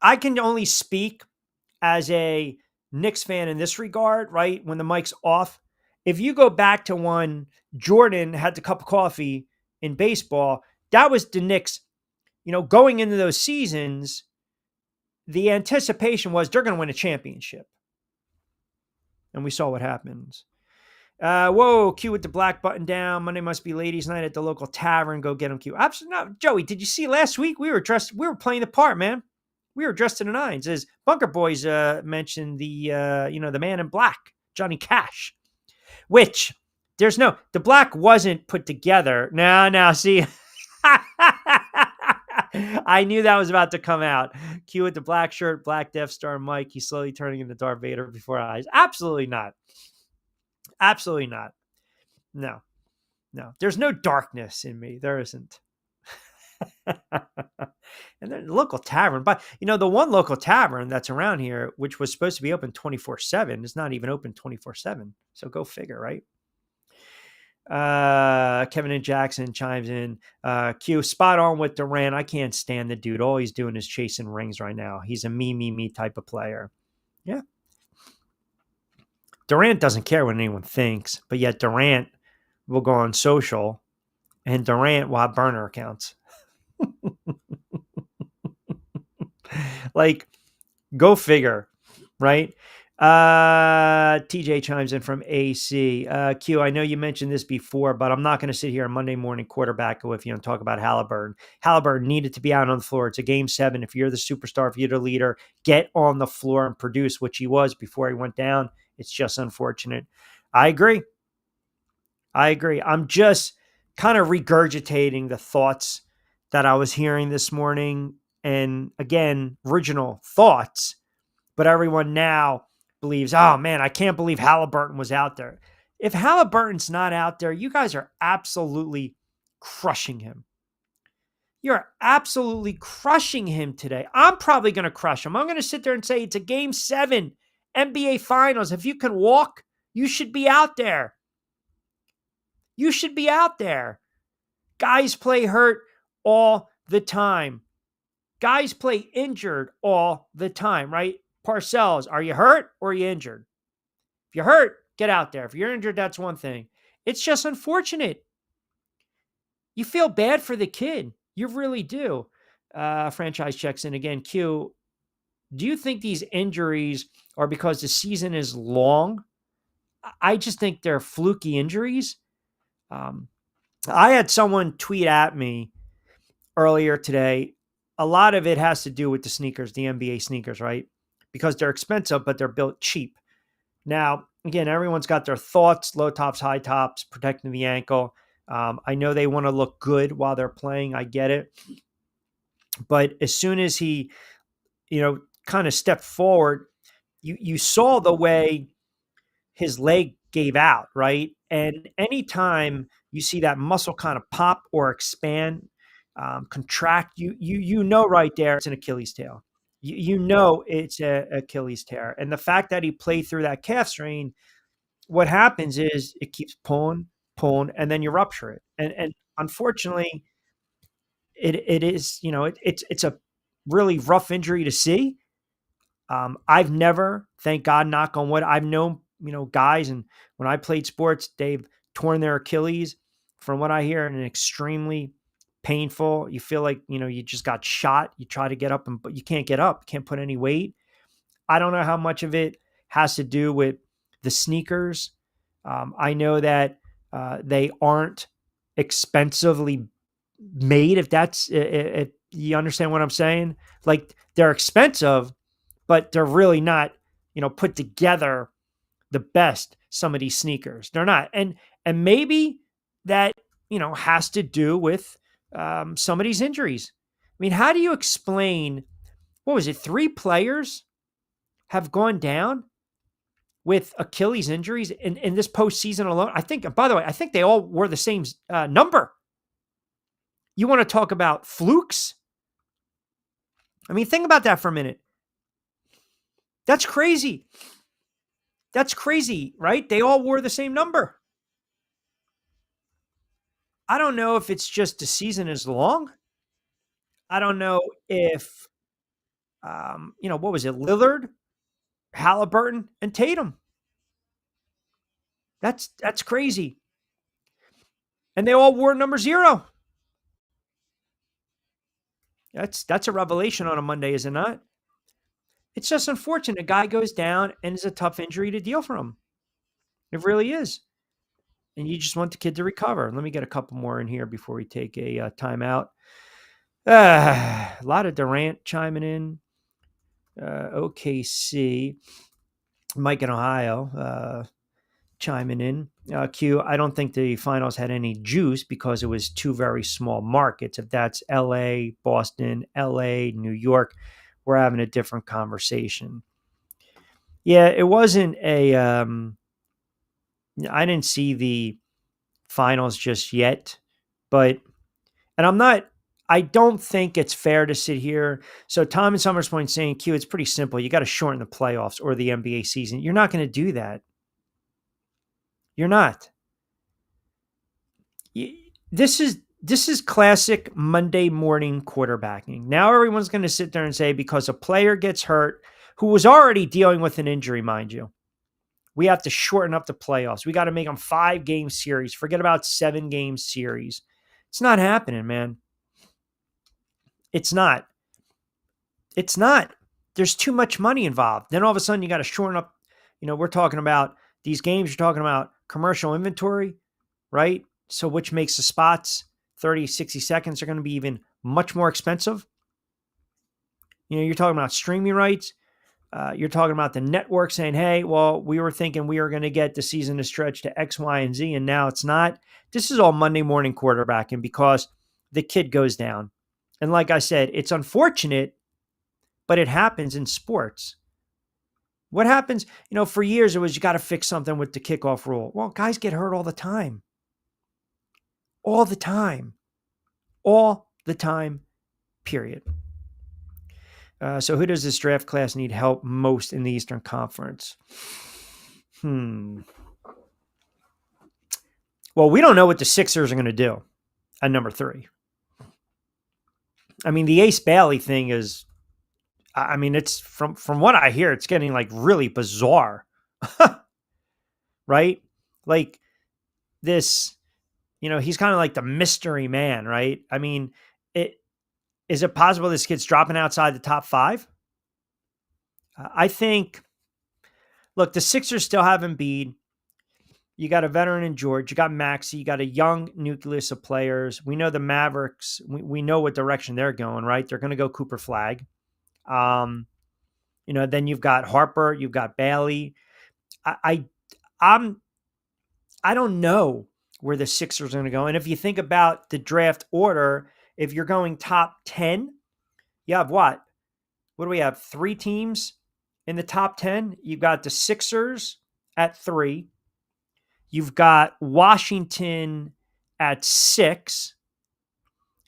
I can only speak as a Knicks fan in this regard, right? When the mic's off, if you go back to when Jordan had the cup of coffee in baseball, that was the Knicks, going into those seasons, the anticipation was they're going to win a championship. And we saw what happens. Whoa, Q with the black button down. Monday must be ladies' night at the local tavern. Go get them, Q. Absolutely not. Joey, did you see last week? We were playing the part, man. We were dressed to the nines. As Bunker Boys mentioned the man in black, Johnny Cash, which the black wasn't put together. Now, see, I knew that was about to come out. Q with the black shirt, black Death Star Mike. He's slowly turning into Darth Vader before our eyes. Absolutely not. Absolutely not. No. There's no darkness in me. There isn't. And then the local tavern, but the one local tavern that's around here, which was supposed to be open 24/7, is not even open 24/7. So go figure, right? Kevin and Jackson chimes in. Q, spot on with Durant. I can't stand the dude. All he's doing is chasing rings right now. He's a me type of player. Yeah. Durant doesn't care what anyone thinks, but yet Durant will go on social and Durant will have burner accounts. Like, go figure, right? TJ chimes in from AC. Q, I know you mentioned this before, but I'm not going to sit here on Monday morning quarterback with you and talk about Halliburton. Halliburton needed to be out on the floor. It's a game 7. If you're the superstar, if you're the leader, get on the floor and produce, which he was before he went down. It's just unfortunate. I agree. I'm just kind of regurgitating the thoughts that I was hearing this morning. And again, original thoughts, but everyone now believes, oh man, I can't believe Halliburton was out there. If Halliburton's not out there, you guys are absolutely crushing him. You're absolutely crushing him today. I'm probably going to crush him. I'm going to sit there and say it's a game 7 NBA Finals. If you can walk, you should be out there. You should be out there. Guys play hurt all the time. Guys play injured all the time, right? Parcells, are you hurt or are you injured? If you're hurt, get out there. If you're injured, that's one thing. It's just unfortunate. You feel bad for the kid. You really do. Franchise checks in again. Q, do you think these injuries are because the season is long? I just think they're fluky injuries. I had someone tweet at me earlier today. A lot of it has to do with the sneakers, the NBA sneakers, right? Because they're expensive, but they're built cheap. Now, again, everyone's got their thoughts, low tops, high tops, protecting the ankle. I know they want to look good while they're playing. I get it. But as soon as he, kind of stepped forward, you saw the way his leg gave out, right? And anytime you see that muscle kind of pop or expand, contract, you know right there it's an Achilles tear. You know it's a Achilles tear. And the fact that he played through that calf strain, what happens is it keeps pulling, and then you rupture it. And unfortunately, it is, it's a really rough injury to see. I've never, thank God, knock on wood, I've known, guys, and when I played sports, they've torn their Achilles. From what I hear, an extremely painful. You feel like, you just got shot. You try to get up, but you can't get up. You can't put any weight. I don't know how much of it has to do with the sneakers. I know that they aren't expensively made. If you understand what I'm saying, like they're expensive, but they're really not, put together the best. Some of these sneakers, they're not. And maybe that, has to do with some of these injuries. I mean, how do you explain, what was it? 3 players have gone down with Achilles injuries in this postseason alone. I think, by the way, I think they all were the same number. You want to talk about flukes? I mean, think about that for a minute. That's crazy. That's crazy, right? They all wore the same number. I don't know if it's just the season is long. I don't know if, what was it? Lillard Halliburton and Tatum. That's crazy. And they all wore number 0. That's a revelation on a Monday, is it not? It's just unfortunate. A guy goes down and it's a tough injury to deal for him. It really is. And you just want the kid to recover. Let me get a couple more in here before we take a timeout. A lot of Durant chiming in. OKC. Mike in Ohio chiming in. Q, I don't think the finals had any juice because it was 2 very small markets. If that's LA, Boston, LA, New York, we're having a different conversation. Yeah, it wasn't a I didn't see the finals just yet, but I don't think it's fair to sit here. So Tom and Summers Point saying, Q, it's pretty simple. You got to shorten the playoffs or the NBA season. You're not going to do that. You're not. This is classic Monday morning quarterbacking. Now everyone's going to sit there and say, because a player gets hurt, who was already dealing with an injury, mind you, we have to shorten up the playoffs. We got to make them 5-game series. Forget about 7-game series. It's not happening, man. It's not. It's not. There's too much money involved. Then all of a sudden you got to shorten up. We're talking about these games. You're talking about commercial inventory, right? So which makes the spots 30, 60 seconds are going to be even much more expensive. You're talking about streaming rights. You're talking about the network saying, hey, well, we were thinking we were going to get the season to stretch to X, Y, and Z, and now it's not. This is all Monday morning quarterbacking because the kid goes down. And like I said, it's unfortunate, but it happens in sports. What happens, for years it was you got to fix something with the kickoff rule. Well, guys get hurt all the time. All the time. All the time, period. So who does this draft class need help most in the Eastern Conference? Well, we don't know what the Sixers are going to do at number 3. I mean, the Ace Bailey thing is, it's from what I hear, it's getting like really bizarre, right? Like this, he's kind of like the mystery man, right? I mean, is it possible this kid's dropping outside the top 5? I think, look, the Sixers still have Embiid. You got a veteran in George. You got Maxey. You got a young nucleus of players. We know the Mavericks. We know what direction they're going, right? They're going to go Cooper Flag. Then you've got Harper. You've got Bailey. I don't know where the Sixers are going to go. And if you think about the draft order, if you're going top 10, you have what? What do we have? 3 teams in the top 10. You've got the Sixers at 3. You've got Washington at 6.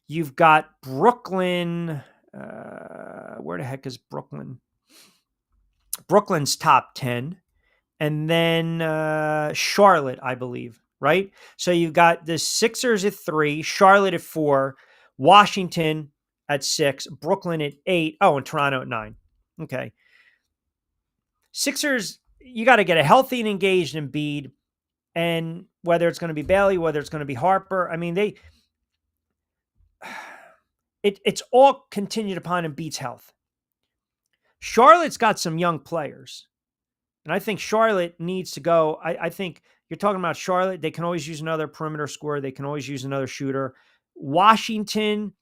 You've got Brooklyn. Where the heck is Brooklyn? Brooklyn's top 10. And then Charlotte, I believe, right? So you've got the Sixers at 3, Charlotte at 4, Washington at 6, Brooklyn at 8. Oh, and Toronto at 9. Okay. Sixers, you got to get a healthy and engaged Embiid. And whether it's going to be Bailey, whether it's going to be Harper, I mean, it's all contingent upon Embiid's health. Charlotte's got some young players. And I think Charlotte needs to go. I think you're talking about Charlotte. They can always use another perimeter scorer. They can always use another shooter. Washington,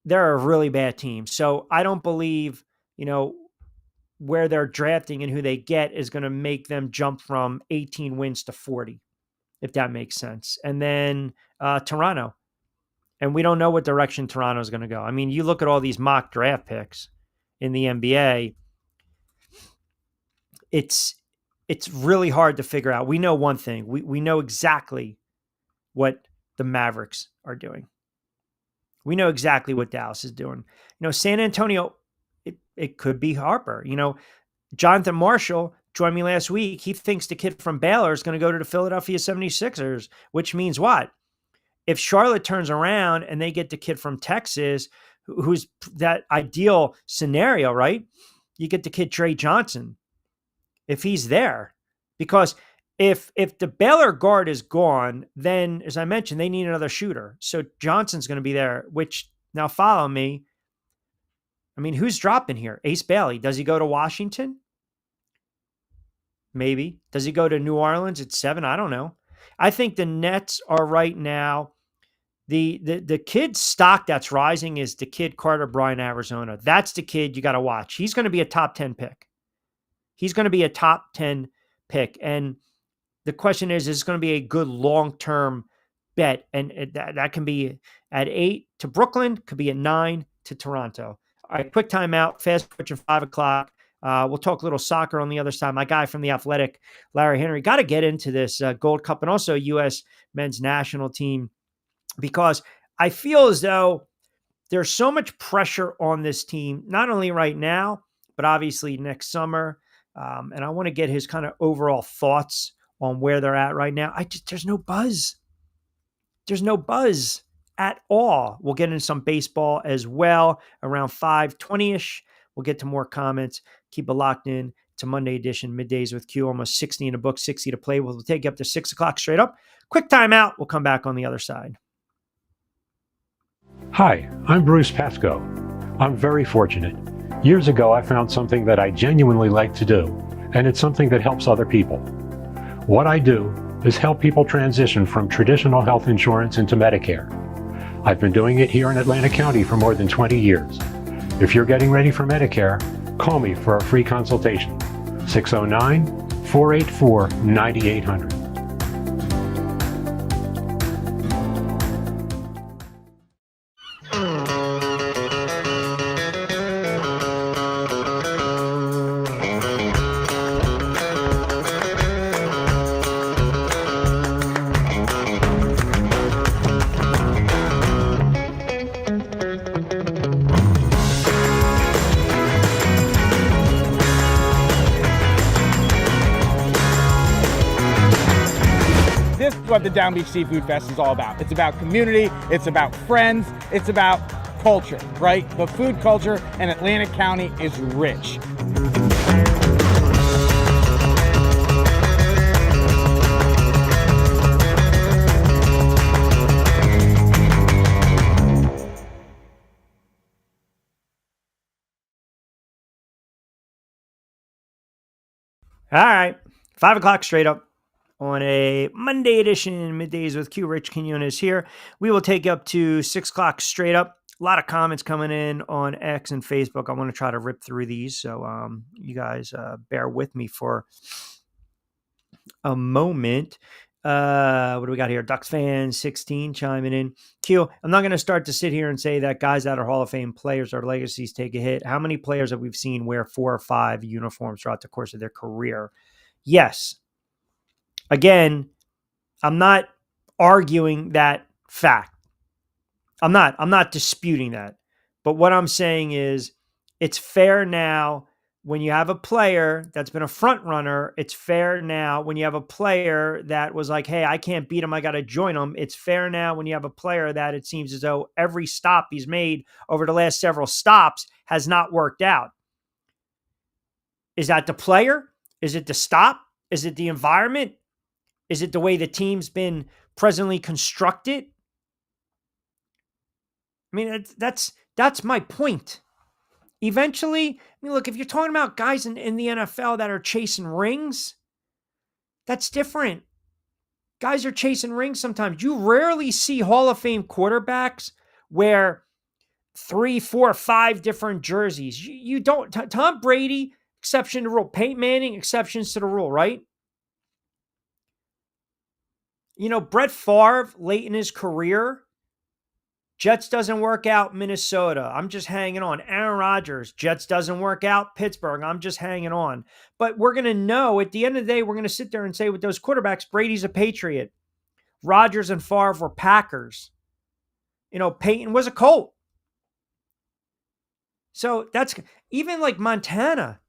they're a really bad team. So I don't believe, where they're drafting and who they get is going to make them jump from 18 wins to 40, if that makes sense. And then Toronto. And we don't know what direction Toronto is going to go. I mean, you look at all these mock draft picks in the NBA, it's really hard to figure out. We know one thing. We know exactly what the Mavericks are doing. We know exactly what Dallas is doing. San Antonio, it could be Harper. Jonathan Marshall joined me last week. He thinks the kid from Baylor is going to go to the Philadelphia 76ers, which means what? If Charlotte turns around and they get the kid from Texas, who's that ideal scenario, right? You get the kid Trey Johnson. if he's there. Because if the Baylor guard is gone, then as I mentioned, they need another shooter. So Johnson's going to be there, which now follow me. I mean, who's dropping here? Ace Bailey. Does he go to Washington? Maybe. Does he go to New Orleans at 7? I don't know. I think the Nets are right now. The kid stock that's rising is the kid Carter Bryant, Arizona. That's the kid you got to watch. He's going to be a top 10 pick. He's going to be a top 10 pick. And the question is it going to be a good long-term bet? And that can be at 8 to Brooklyn, could be at 9 to Toronto. All right, quick timeout, fast approaching 5 o'clock. We'll talk a little soccer on the other side. My guy from The Athletic, Larry Henry, got to get into this Gold Cup and also U.S. men's national team because I feel as though there's so much pressure on this team, not only right now, but obviously next summer. And I want to get his kind of overall thoughts on where they're at right now. There's no buzz. There's no buzz at all. We'll get into some baseball as well around 5:20-ish. We'll get to more comments. Keep it locked in. It's a Monday edition, Middays with Q, almost 60 in a book, 60 to play. We'll take you up to 6 o'clock straight up. Quick timeout. We'll come back on the other side. Hi, I'm Bruce Pascoe. I'm very fortunate. Years ago, I found something that I genuinely like to do, and it's something that helps other people. What I do is help people transition from traditional health insurance into Medicare. I've been doing it here in Atlantic County for more than 20 years. If you're getting ready for Medicare, call me for a free consultation. 609-484-9800. This is what the Down Beach Seafood Fest is all about. It's about community, it's about friends, it's about culture, right? The food culture in Atlantic County is rich. All right. 5 o'clock straight up on a Monday edition, Middays with Q. Rich Quinones here. We will take up to 6 o'clock straight up. A lot of comments coming in on X and Facebook. I want to try to rip through these. So you guys bear with me for a moment. What do we got here? Ducks fan 16 chiming in. Q, I'm not going to start to sit here and say that guys that are Hall of Fame players or legacies take a hit. How many players have we seen wear 4 or 5 uniforms throughout the course of their career? Yes. Again, I'm not arguing that fact. I'm not disputing that. But what I'm saying is it's fair now when you have a player that's been a front runner. It's fair now when you have a player that was like, hey, I can't beat him, I got to join him. It's fair now when you have a player that it seems as though every stop he's made over the last several stops has not worked out. Is that the player? Is it the stop? Is it the environment? Is it the way the team's been presently constructed? I mean, that's my point. Eventually, I mean, look, if you're talking about guys in the NFL that are chasing rings, that's different. Guys are chasing rings sometimes. You rarely see Hall of Fame quarterbacks wear 3, 4, 5 different jerseys. You don't. Tom Brady, exception to the rule. Peyton Manning, exceptions to the rule, right? You know, Brett Favre, late in his career, Jets doesn't work out, Minnesota, I'm just hanging on. Aaron Rodgers, Jets doesn't work out, Pittsburgh, I'm just hanging on. But we're going to know at the end of the day, we're going to sit there and say with those quarterbacks, Brady's a Patriot. Rodgers and Favre were Packers. You know, Peyton was a Colt. So that's even like Montana.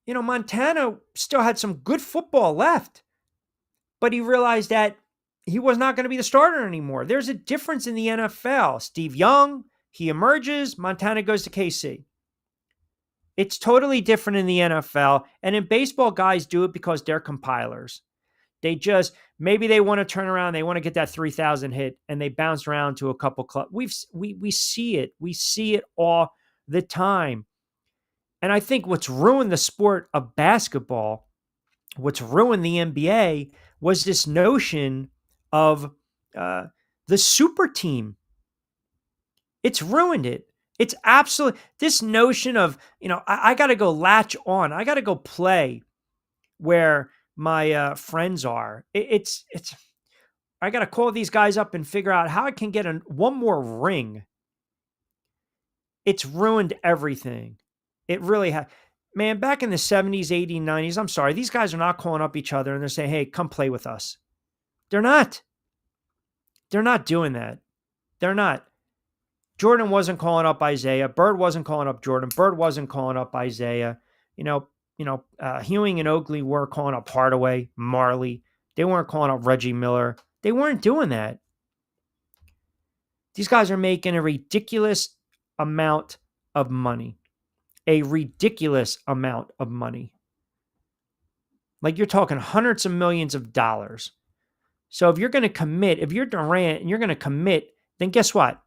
You know, Montana still had some good football left. But he realized that he was not going to be the starter anymore. There's a difference in the NFL. Steve Young, he emerges. Montana goes to KC. It's totally different in the NFL. And in baseball, guys do it because they're compilers. They just maybe they want to turn around, they want to get that 3,000 hit, and they bounce around to a couple clubs. We see it. We see it all the time. And I think what's ruined the sport of basketball, what's ruined the NBA, was this notion of the super team. It's ruined it. It's absolutely this notion of, I got to go latch on. I got to go play where my friends are. It's I got to call these guys up and figure out how I can get one more ring. It's ruined everything. It really has. Man, back in the 70s, 80s, 90s, I'm sorry, these guys are not calling up each other and they're saying, hey, come play with us. They're not. They're not doing that. They're not. Jordan wasn't calling up Isaiah. Bird wasn't calling up Jordan. Bird wasn't calling up Isaiah. Hewing and Oakley were calling up Hardaway, Marley. They weren't calling up Reggie Miller. They weren't doing that. These guys are making a ridiculous amount of money. A ridiculous amount of money. Like you're talking hundreds of millions of dollars. So if you're going to commit, if you're Durant and you're going to commit, then guess what?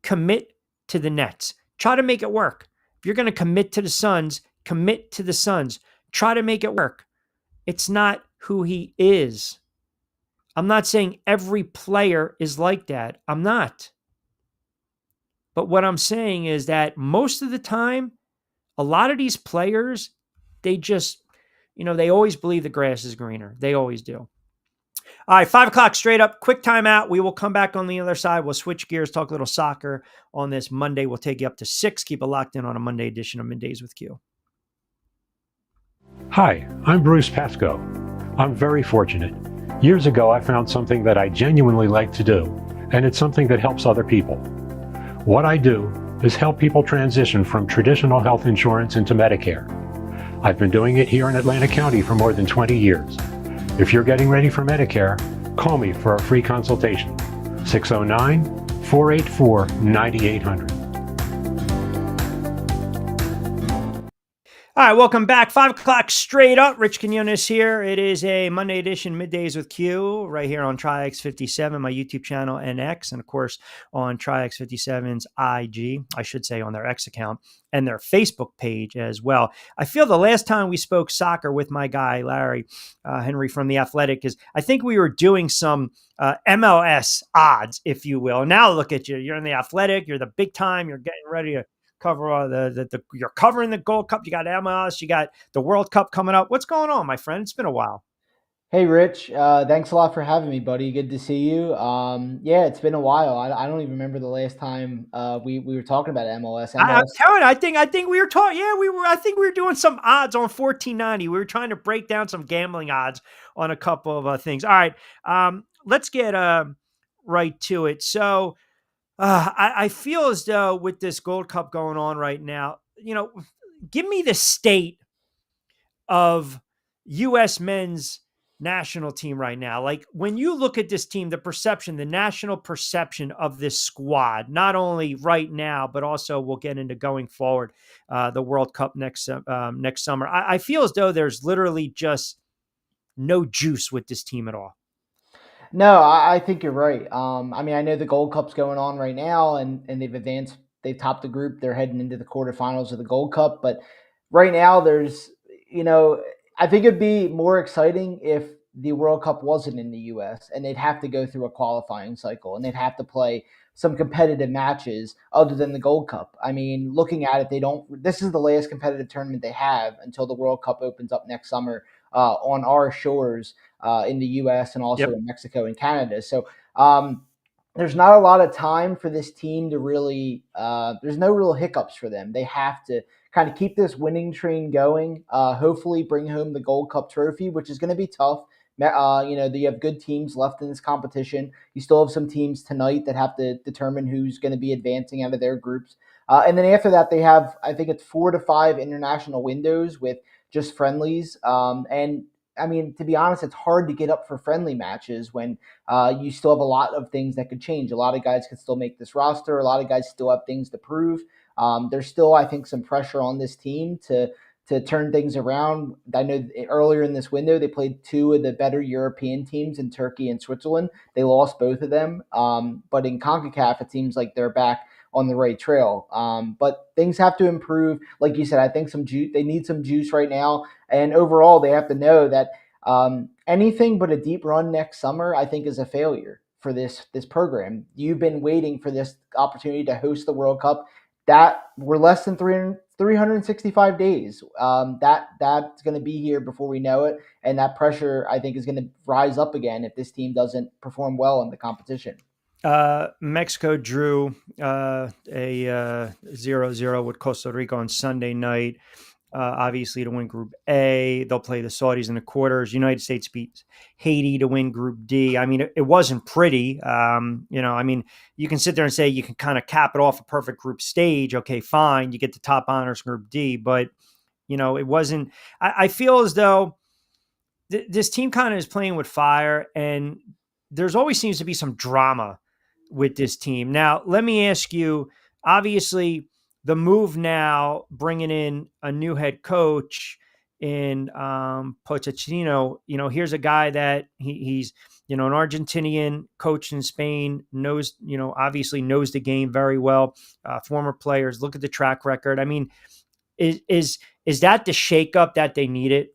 Commit to the Nets. Try to make it work. If you're going to commit to the Suns, commit to the Suns. Try to make it work. It's not who he is. I'm not saying every player is like that. I'm not. But what I'm saying is that most of the time, a lot of these players, they just, they always believe the grass is greener. They always do. All right, 5 o'clock straight up. Quick timeout. We will come back on the other side. We'll switch gears, talk a little soccer on this Monday. We'll take you up to 6. Keep it locked in on a Monday edition of Middays with Q. Hi, I'm Bruce Pascoe. I'm very fortunate. Years ago, I found something that I genuinely like to do, and it's something that helps other people. What I do is help people transition from traditional health insurance into Medicare. I've been doing it here in Atlantic County for more than 20 years. If you're getting ready for Medicare, call me for a free consultation. 609-484-9800. All right, welcome back. 5 o'clock straight up. Rich Quinones here. It is a Monday edition, Middays with Q, right here on Triax57, my YouTube channel and X, and of course on Triax57's IG, I should say on their X account, and their Facebook page as well. I feel the last time we spoke soccer with my guy, Larry Henry from The Athletic, is I think we were doing some MLS odds, if you will. Now look at you. You're in The Athletic. You're the big time. You're getting ready to cover you're covering the Gold Cup. You got MLS, you got the World Cup coming up. What's going on, my friend? It's been a while. Hey, Rich. Thanks a lot for having me, buddy. Good to see you. Yeah, it's been a while. I don't even remember the last time we were talking about MLS. I'm telling you, I think we were talking. Yeah, we were. I think we were doing some odds on 1490. We were trying to break down some gambling odds on a couple of things. All right, let's get right to it. So. I feel as though with this Gold Cup going on right now, give me the state of U.S. men's national team right now. Like when you look at this team, the perception, the national perception of this squad, not only right now, but also we'll get into going forward, the World Cup next summer. I feel as though there's literally just no juice with this team at all. No, I think you're right. I know the Gold Cup's going on right now, and they've advanced. They've topped the group. They're heading into the quarterfinals of the Gold Cup. But right now, there's, I think it'd be more exciting if the World Cup wasn't in the U.S. and they'd have to go through a qualifying cycle and they'd have to play some competitive matches other than the Gold Cup. I mean, looking at it, this is the last competitive tournament they have until the World Cup opens up next summer on our shores in the U.S. and also in Mexico and Canada. So there's not a lot of time for this team to really there's no real hiccups for them. They have to kind of keep this winning train going, hopefully bring home the Gold Cup trophy, which is going to be tough. You have good teams left in this competition. You still have some teams tonight that have to determine who's going to be advancing out of their groups. And then after that, they have, I think it's 4 to 5 international windows with just friendlies. And I mean, to be honest, it's hard to get up for friendly matches when you still have a lot of things that could change. A lot of guys could still make this roster. A lot of guys still have things to prove. There's still, I think, some pressure on this team to turn things around. I know earlier in this window, they played two of the better European teams in Turkey and Switzerland. They lost both of them. But in CONCACAF, it seems like they're back on the right trail. But things have to improve. Like you said, I think they need some juice right now. And overall, they have to know that anything but a deep run next summer, I think, is a failure for this program. You've been waiting for this opportunity to host the World Cup. That we're less than 365 days. That's going to be here before we know it, and that pressure, I think, is going to rise up again if this team doesn't perform well in the competition. Mexico drew a 0-0 with Costa Rica on Sunday night. Obviously, to win Group A, they'll play the Saudis in the quarters. United States beats Haiti to win Group D. I mean, it wasn't pretty. You can sit there and say you can kind of cap it off a perfect group stage. Okay, fine, you get the top honors Group D, but it wasn't. I feel as though this team kind of is playing with fire, and there's always seems to be some drama with this team. Now, let me ask you. Obviously, the move now, bringing in a new head coach in Pochettino, here's a guy that he's, an Argentinian coach in Spain, knows, obviously knows the game very well. Former players, look at the track record. I mean, is that the shakeup that they needed?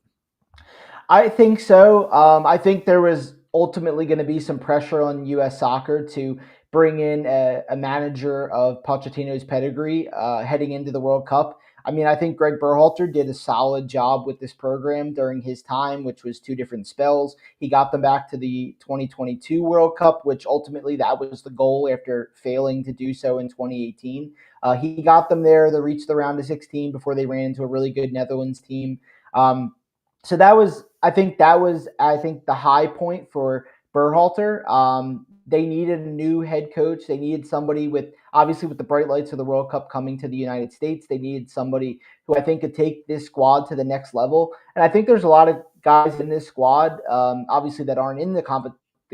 I think so. I think there was ultimately going to be some pressure on U.S. Soccer to bring in a manager of Pochettino's pedigree heading into the World Cup. I mean, I think Greg Berhalter did a solid job with this program during his time, which was two different spells. He got them back to the 2022 World Cup, which ultimately that was the goal after failing to do so in 2018. He got them there. They reached the round of 16 before they ran into a really good Netherlands team. So I think the high point for Berhalter. They needed a new head coach. They needed somebody with the bright lights of the World Cup coming to the United States. They needed somebody who I think could take this squad to the next level. And I think there's a lot of guys in this squad, obviously that aren't in the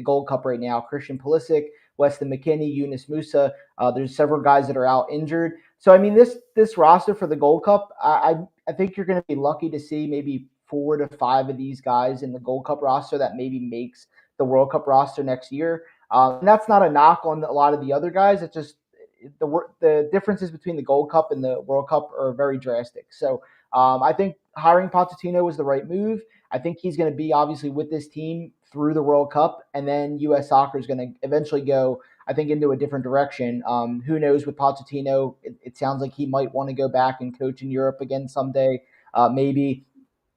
Gold Cup right now. Christian Pulisic, Weston McKennie, Yunus Musa. There's several guys that are out injured. So I mean, this roster for the Gold Cup, I think you're going to be lucky to see maybe 4 to 5 of these guys in the Gold Cup roster that maybe makes the World Cup roster next year. And that's not a knock on a lot of the other guys. It's just the differences between the Gold Cup and the World Cup are very drastic. So I think hiring Pochettino was the right move. I think he's going to be obviously with this team through the World Cup, and then U.S. Soccer is going to eventually go, I think, into a different direction. Who knows with Pochettino? It sounds like he might want to go back and coach in Europe again someday. Maybe.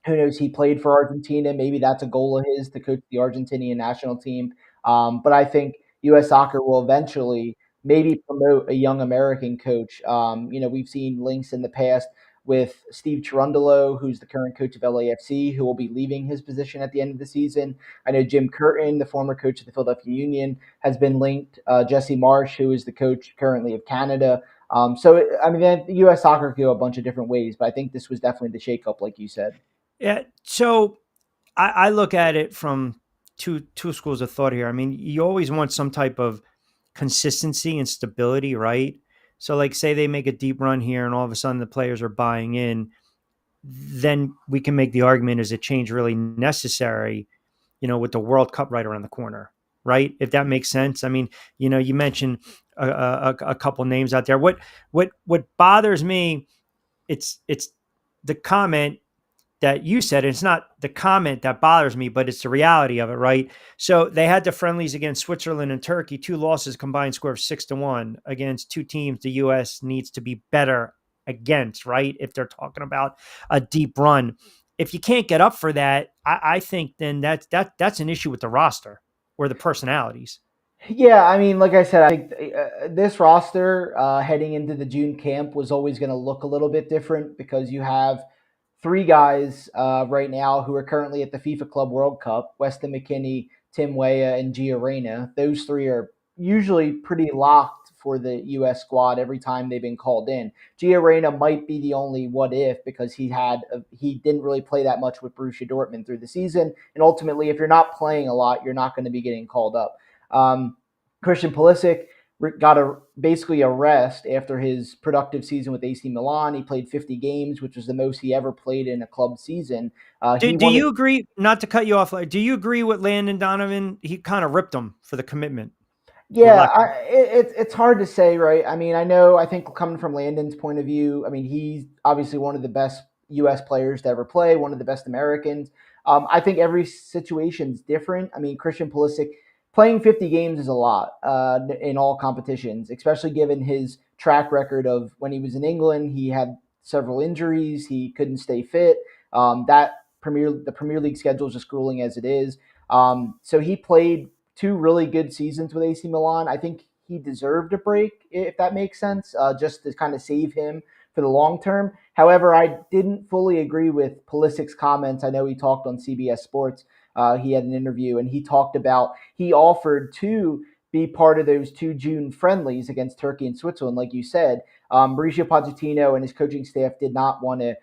Who knows? He played for Argentina. Maybe that's a goal of his to coach the Argentinian national team. But I think U.S. Soccer will eventually maybe promote a young American coach. We've seen links in the past with Steve Cherundolo, who's the current coach of LAFC, who will be leaving his position at the end of the season. I know Jim Curtin, the former coach of the Philadelphia Union, has been linked. Jesse Marsh, who is the coach currently of Canada. The U.S. Soccer could go a bunch of different ways, but I think this was definitely the shakeup, like you said. Yeah. So I look at it from two schools of thought here. I mean, you always want some type of consistency and stability, right? So like say they make a deep run here and all of a sudden the players are buying in, then we can make the argument, is a change really necessary, with the World Cup right around the corner, right? If that makes sense. I mean, you mentioned a couple names out there. What bothers me, it's the comment that you said. It's not the comment that bothers me, but it's the reality of it, right? So they had the friendlies against Switzerland and Turkey, 2 losses, combined score of 6-1 against 2 teams the U.S. needs to be better against, right? If they're talking about a deep run. If you can't get up for that, I think then that's an issue with the roster or the personalities. Yeah, I mean, like I said, I think this roster heading into the June camp was always going to look a little bit different because you have 3 guys right now who are currently at the FIFA Club World Cup: Weston McKennie, Tim Weah, and Gio Reyna. Those 3 are usually pretty locked for the U.S. squad every time they've been called in. Gio Reyna might be the only what if because he didn't really play that much with Borussia Dortmund through the season, and ultimately, if you're not playing a lot, you're not going to be getting called up. Christian Pulisic, got basically a rest after his productive season with AC Milan. He played 50 games, which was the most he ever played in a club season. Do, He do wanted you agree, not to cut you off, do you agree with Landon Donovan? He kind of ripped him for the commitment. For Yeah, lack it's hard to say, right? I mean, I think coming from Landon's point of view, I mean, he's obviously one of the best U.S. players to ever play, one of the best Americans. I think every situation's different. I mean, Christian Pulisic playing 50 games is a lot in all competitions, especially given his track record of when he was in England, he had several injuries, he couldn't stay fit. The Premier League schedule is just grueling as it is. So he played two really good seasons with AC Milan. I think he deserved a break, if that makes sense, just to kind of save him for the long term. However, I didn't fully agree with Pulisic's comments. I know he talked on CBS Sports. He had an interview and he talked about he offered to be part of those 2 June friendlies against Turkey and Switzerland, like you said. Mauricio Pochettino and his coaching staff did not want to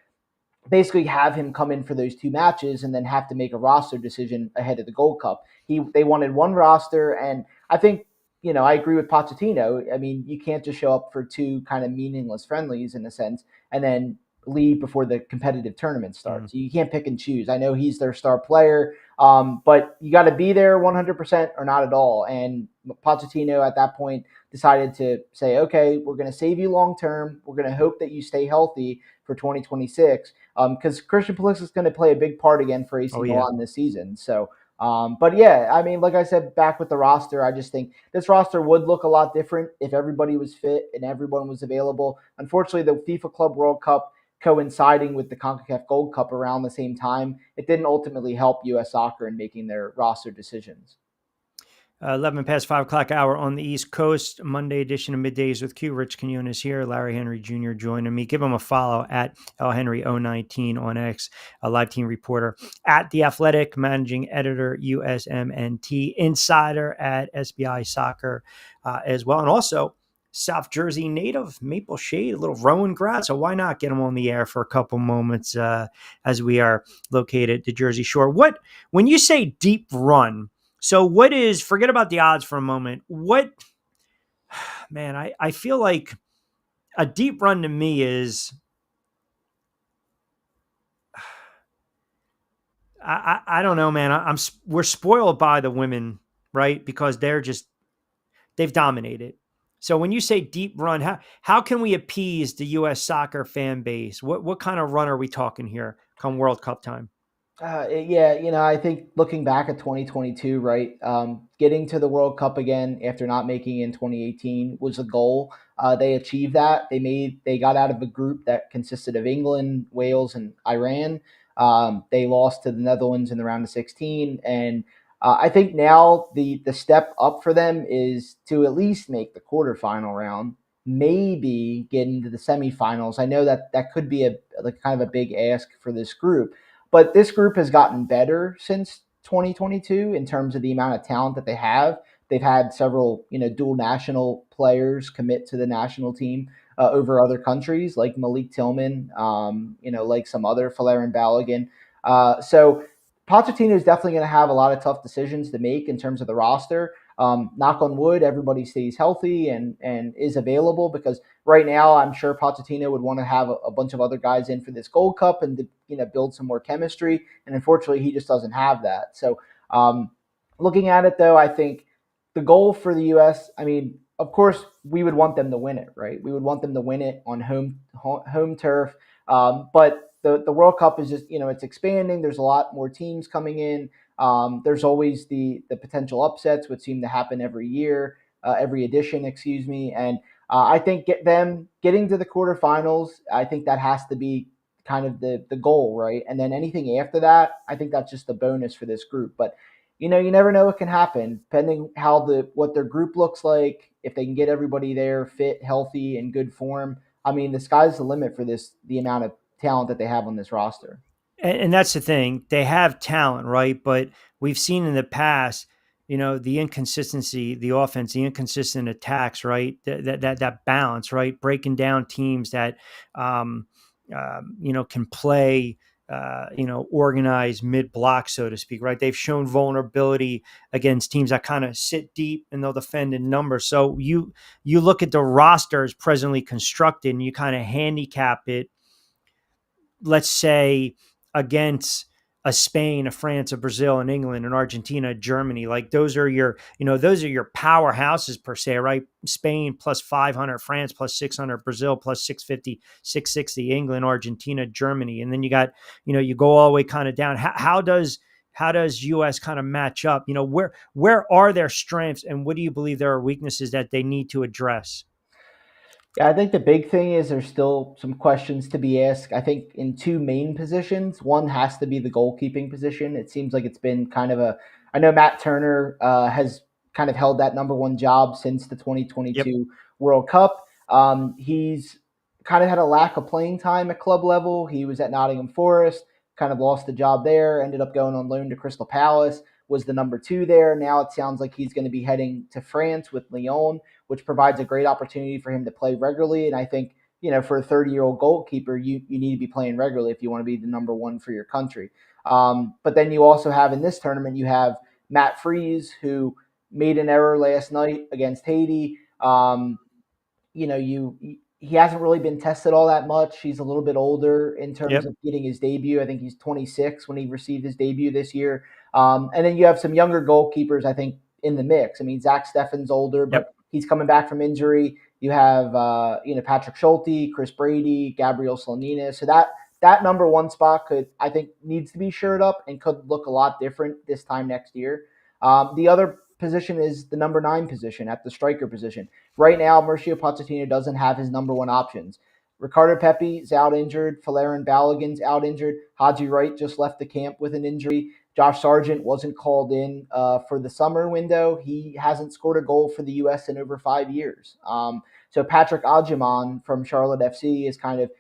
basically have him come in for those 2 matches and then have to make a roster decision ahead of the Gold Cup. They wanted one roster, and I think I agree with Pochettino. I mean, you can't just show up for two kind of meaningless friendlies in a sense and then leave before the competitive tournament starts. You can't pick and choose. I know he's their star player, but you got to be there 100% or not at all. And Pochettino at that point decided to say, okay, we're going to save you long term. We're going to hope that you stay healthy for 2026 because Christian Pulisic is going to play a big part again for AC Milan this season. So, but yeah, I mean, like I said, back with the roster, I just think this roster would look a lot different if everybody was fit and everyone was available. Unfortunately, the FIFA Club World Cup coinciding with the CONCACAF Gold Cup around the same time, it didn't ultimately help U.S. soccer in making their roster decisions. 11 past 5 o'clock hour on the East Coast, Monday edition of Middays with Q. Rich Quinones here. Larry Henry Jr. joining me. Give him a follow at LHenry019 on X, a live team reporter at The Athletic, managing editor, USMNT, insider at SBI Soccer as well. And also South Jersey native, Maple Shade, a little Rowan grad. So why not get him on the air for a couple moments as we are located at the Jersey Shore? When you say deep run, so forget about the odds for a moment. Man, I feel like a deep run to me is, I don't know, man. We're spoiled by the women, right? Because they've dominated. So when you say deep run, how can we appease the U.S. soccer fan base? What kind of run are we talking here come World Cup time? Yeah, I think looking back at 2022, right, getting to the World Cup again after not making it in 2018 was a goal. They achieved that. They got out of a group that consisted of England, Wales, and Iran. They lost to the Netherlands in the round of 16, and I think now the step up for them is to at least make the quarterfinal round, maybe get into the semifinals. I know that could be like kind of a big ask for this group. But this group has gotten better since 2022 in terms of the amount of talent that they have. They've had several, dual national players commit to the national team over other countries, like Malik Tillman, like some other Falarin Balogun. So Pochettino is definitely going to have a lot of tough decisions to make in terms of the roster. Knock on wood, everybody stays healthy and is available because right now I'm sure Pochettino would want to have a bunch of other guys in for this Gold Cup and to build some more chemistry. And unfortunately, he just doesn't have that. So looking at it, though, I think the goal for the U.S., I mean, of course, we would want them to win it, right? We would want them to win it on home turf. But the World Cup is just, it's expanding. There's a lot more teams coming in. There's always the potential upsets, which seem to happen every year, every edition, excuse me. And I think getting to the quarterfinals, I think that has to be kind of the goal, right? And then anything after that, I think that's just a bonus for this group. But you never know what can happen depending what their group looks like. If they can get everybody there fit, healthy, in good form, I mean, the sky's the limit for the amount of talent that they have on this roster. And that's the thing. They have talent, right? But we've seen in the past, the inconsistency, the offense, the inconsistent attacks, right? That balance, right? Breaking down teams that, can play organized mid block, so to speak, right? They've shown vulnerability against teams that kind of sit deep and they'll defend in numbers. So you look at the rosters presently constructed and you kind of handicap it, let's say, against a Spain, a France, a Brazil, an England, an Argentina, Germany. Like those are your powerhouses per se, right? Spain plus 500, France plus 600, Brazil plus 650, 660, England, Argentina, Germany. And then you got, you go all the way kind of down. How does US kind of match up? Where are their strengths and what do you believe there are weaknesses that they need to address? Yeah, I think the big thing is there's still some questions to be asked. I think in two main positions, one has to be the goalkeeping position. It seems like it's been kind of I know Matt Turner has kind of held that number one job since the Yep. 2022 World Cup. He's kind of had a lack of playing time at club level. He was at Nottingham Forest, kind of lost the job there, ended up going on loan to Crystal Palace, was the number two there. Now it sounds like he's going to be heading to France with Lyon, which provides a great opportunity for him to play regularly. And I think, for a 30-year-old goalkeeper, you need to be playing regularly if you want to be the number one for your country. But then you also have in this tournament, you have Matt Freese, who made an error last night against Haiti. He hasn't really been tested all that much. He's a little bit older in terms Yep. of getting his debut. I think he's 26 when he received his debut this year. And then you have some younger goalkeepers, I think, in the mix. I mean, Zach Steffen's older, but Yep. he's coming back from injury. You have Patrick Schulte, Chris Brady, Gabriel Slonina. So that number one spot I think needs to be shored up and could look a lot different this time next year. The other position is the number 9 position at the striker position. Right now, Mauricio Pochettino doesn't have his number one options. Ricardo Pepi's out injured. Falarin Balogun's out injured. Haji Wright just left the camp with an injury. Josh Sargent wasn't called in for the summer window. He hasn't scored a goal for the U.S. in over 5 years. So Patrick Adjaman from Charlotte FC is kind of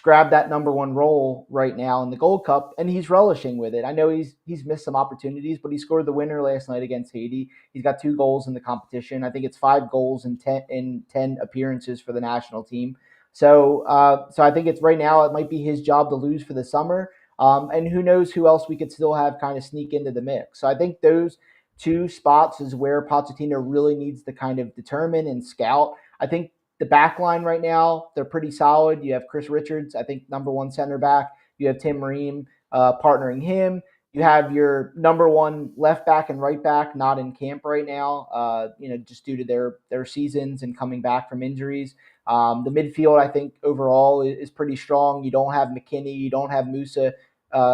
grabbed that number one role right now in the Gold Cup, and he's relishing with it. I know he's missed some opportunities, but he scored the winner last night against Haiti. He's got 2 goals in the competition. I think it's 5 goals in 10 appearances for the national team. So I think it's right now it might be his job to lose for the summer. And who knows who else we could still have kind of sneak into the mix. So I think those 2 spots is where Pochettino really needs to kind of determine and scout. I think the back line right now, they're pretty solid. You have Chris Richards, I think, number 1 center back. You have Tim Ream partnering him. You have your number 1 left back and right back not in camp right now, just due to their seasons and coming back from injuries. The midfield, I think, overall is pretty strong. You don't have McKinney. You don't have Musa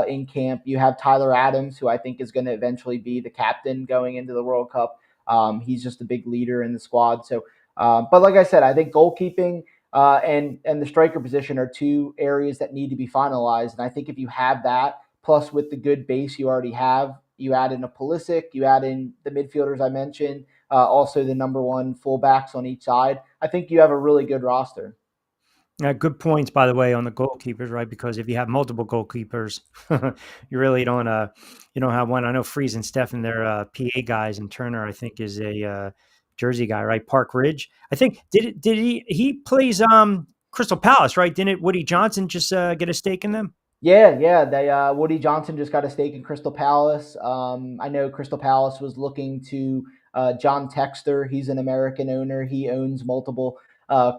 in camp. You have Tyler Adams, who I think is going to eventually be the captain going into the World Cup. He's just a big leader in the squad. So, but like I said, I think goalkeeping and the striker position are 2 areas that need to be finalized. And I think if you have that, plus with the good base you already have, you add in a Pulisic, you add in the midfielders I mentioned, also the number 1 fullbacks on each side, I think you have a really good roster. Good points, by the way, on the goalkeepers, right? Because if you have multiple goalkeepers, you really don't have one. I know Freeze and Steffen, they're PA guys, and Turner, I think, is a Jersey guy, right? Park Ridge. I think did he plays Crystal Palace, right? Didn't Woody Johnson just get a stake in them? Yeah. They Woody Johnson just got a stake in Crystal Palace. I know Crystal Palace was looking to John Texter. He's an American owner. He owns multiple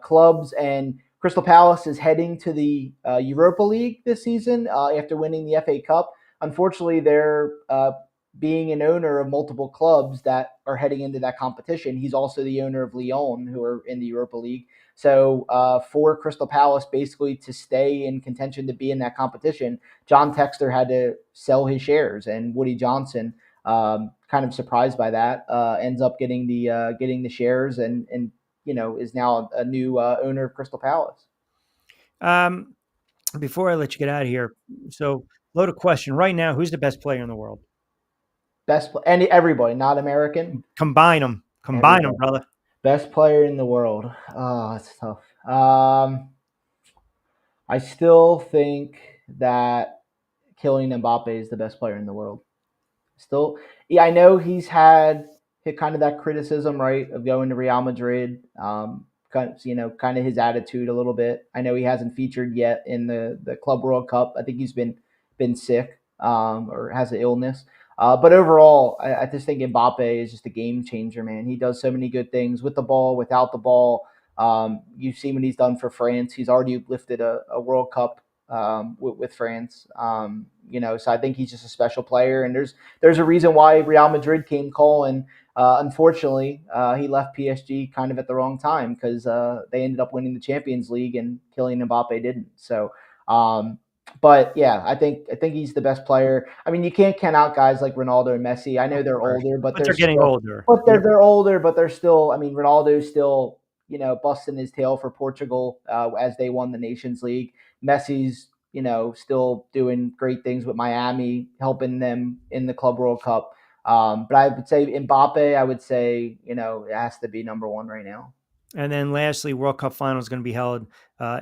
clubs, and Crystal Palace is heading to the Europa League this season after winning the FA Cup. Unfortunately, they're being an owner of multiple clubs that are heading into that competition. He's also the owner of Lyon, who are in the Europa League. So for Crystal Palace basically to stay in contention to be in that competition, John Texter had to sell his shares, and Woody Johnson, kind of surprised by that, ends up getting the shares and is now a new owner of Crystal Palace. Before I let you get out of here, so loaded question. Right now, who's the best player in the world? Everybody, not American. Combine them, brother. Best player in the world. Oh, that's tough. I still think that Kylian Mbappe is the best player in the world. Still, yeah, I know he's had kind of that criticism, right, of going to Real Madrid. Kind of his attitude a little bit. I know he hasn't featured yet in the Club World Cup. I think he's been been sick or has an illness. But overall, I just think Mbappe is just a game changer, man. He does so many good things with the ball, without the ball. You see what he's done for France. He's already lifted a World Cup with France. So I think he's just a special player, and there's a reason why Real Madrid came calling. Unfortunately, he left PSG kind of at the wrong time because they ended up winning the Champions League and Kylian Mbappe didn't. So, but yeah, I think he's the best player. I mean, you can't count out guys like Ronaldo and Messi. I know they're older, but But they're getting older. they're older, but they're still. I mean, Ronaldo's still busting his tail for Portugal as they won the Nations League. Messi's still doing great things with Miami, helping them in the Club World Cup. But I would say Mbappe, I would say, it has to be number one right now. And then lastly, World Cup final is going to be held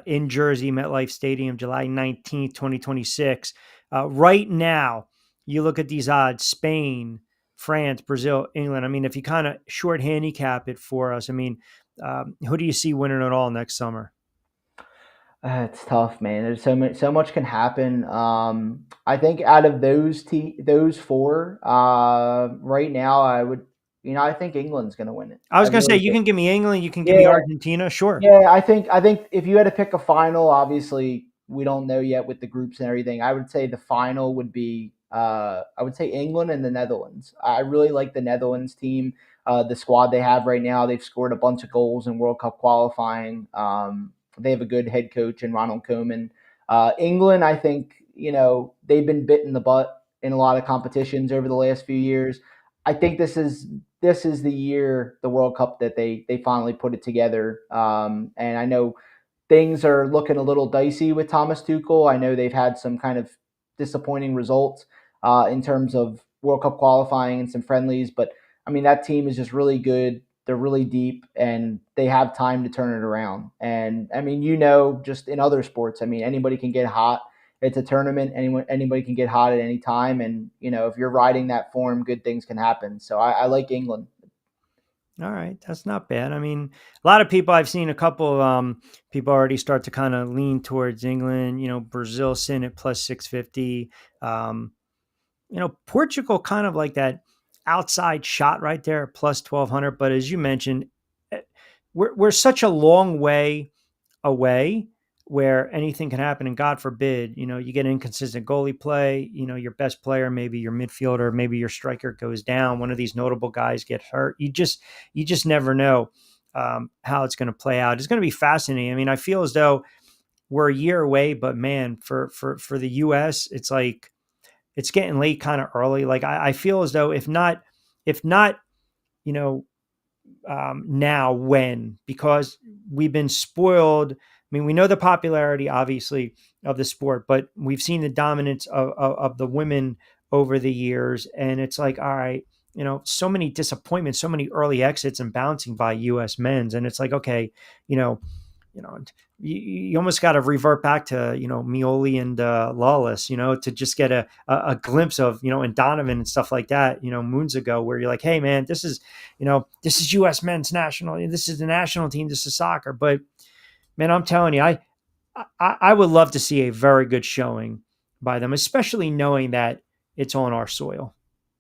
in Jersey, MetLife Stadium, July 19th, 2026. Right now, you look at these odds: Spain, France, Brazil, England. I mean, if you kind of short handicap it for us, I mean, who do you see winning it all next summer? It's tough, man. There's so much can happen. I think out of those four, right now, I think England's going to win it. I I was going to say, really you do. can give me England, you can give me Yeah, Argentina. Sure. yeah. I think if you had to pick a final, obviously we don't know yet with the groups and everything. I would say the final would be, I would say England and the Netherlands. I really like the Netherlands team. The squad they have right now, they've scored a bunch of goals in World Cup qualifying. They have a good head coach in Ronald Koeman. England, I think, they've been bit in the butt in a lot of competitions over the last few years. I think this is the year, the World Cup, that they finally put it together. And I know things are looking a little dicey with Thomas Tuchel. I know they've had some kind of disappointing results in terms of World Cup qualifying and some friendlies, but I mean that team is just really good. They're really deep, and they have time to turn it around. And I mean, just in other sports, I mean, anybody can get hot. It's a tournament. Anybody can get hot at any time, and if you're riding that form, good things can happen. So I like England. All right, that's not bad. I mean, a lot of people, I've seen a couple people already start to kind of lean towards England. Brazil sitting at plus 650. Um, Portugal kind of like that outside shot right there, plus 1200. But as you mentioned, eh, we're such a long way away where anything can happen. And God forbid, you get inconsistent goalie play, your best player, maybe your midfielder, maybe your striker goes down. One of these notable guys get hurt. You just never know how it's going to play out. It's going to be fascinating. I mean, I feel as though we're a year away, but man, for the US, it's like, it's getting late kind of early. Like I feel as though if not, you know, now when, because we've been spoiled. I mean, we know the popularity, obviously, of the sport, but we've seen the dominance of the women over the years. And it's like, all right, so many disappointments, so many early exits and bouncing by US men's. And it's like, okay, you know, you know, you almost got to revert back to, Mioli and Lawless, to just get a glimpse of, and Donovan and stuff like that, moons ago, where you're like, hey man, this is US men's national. This is the national team. This is soccer. But man, I'm telling you, I would love to see a very good showing by them, especially knowing that it's on our soil.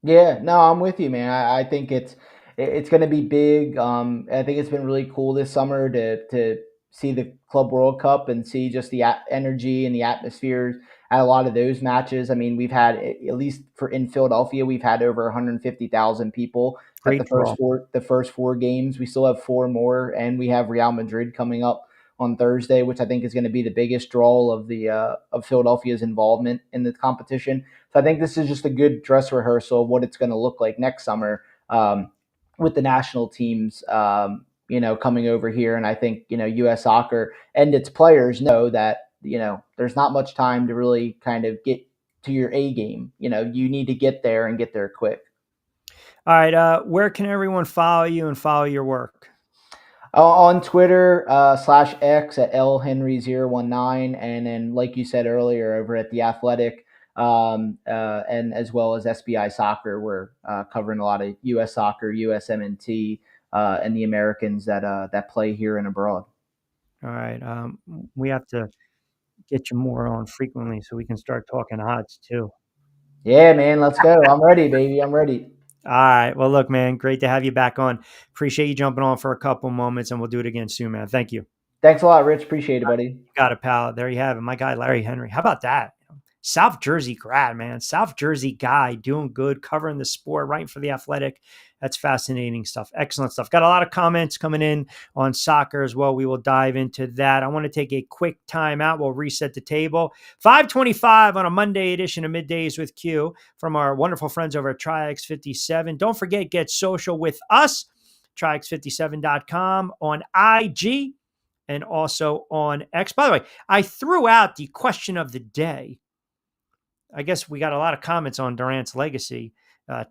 Yeah, no, I'm with you, man. I think it's going to be big. I think it's been really cool this summer to see the Club World Cup and see just the energy and the atmosphere at a lot of those matches. I mean, we've had, at least for in Philadelphia, we've had over 150,000 people at Great draw. the first four games. We still have four more, and we have Real Madrid coming up on Thursday, which I think is going to be the biggest draw of the of Philadelphia's involvement in the competition. So I think this is just a good dress rehearsal of what it's going to look like next summer with the national teams, coming over here. And I think, U.S. soccer and its players know that, there's not much time to really kind of get to your A game. You need to get there and get there quick. All right. Where can everyone follow you and follow your work? On Twitter /X at lhenry019, and then like you said earlier, over at the Athletic, and as well as SBI Soccer, we're covering a lot of U.S. soccer, USMNT, and the Americans that play here and abroad. All right. We have to get you more on frequently so we can start talking odds too. Yeah, man, let's go. I'm ready, baby. I'm ready. All right. Well, look, man, great to have you back on. Appreciate you jumping on for a couple moments, and we'll do it again soon, man. Thank you. Thanks a lot, Rich. Appreciate it, buddy. Got it, pal. There you have it. My guy, Larry Henry. How about that? South Jersey grad, man. South Jersey guy doing good, covering the sport, writing for The Athletic. That's fascinating stuff. Excellent stuff. Got a lot of comments coming in on soccer as well. We will dive into that. I want to take a quick time out. We'll reset the table. 5:25 on a Monday edition of Middays with Q from our wonderful friends over at Triax57. Don't forget, get social with us. Triax57.com on IG and also on X. By the way, I threw out the question of the day. I guess we got a lot of comments on Durant's legacy,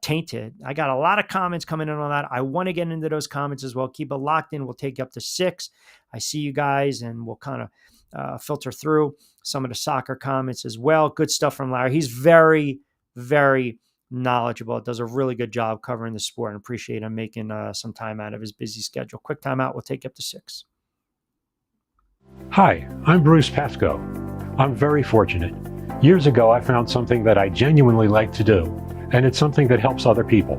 tainted. I got a lot of comments coming in on that. I want to get into those comments as well. Keep it locked in. We'll take you up to 6. I see you guys, and we'll kind of filter through some of the soccer comments as well. Good stuff from Larry. He's very, very knowledgeable. Does a really good job covering the sport, and appreciate him making some time out of his busy schedule. Quick time out. We'll take you up to 6. Hi, I'm Bruce Pascoe. I'm very fortunate. Years ago, I found something that I genuinely like to do, and it's something that helps other people.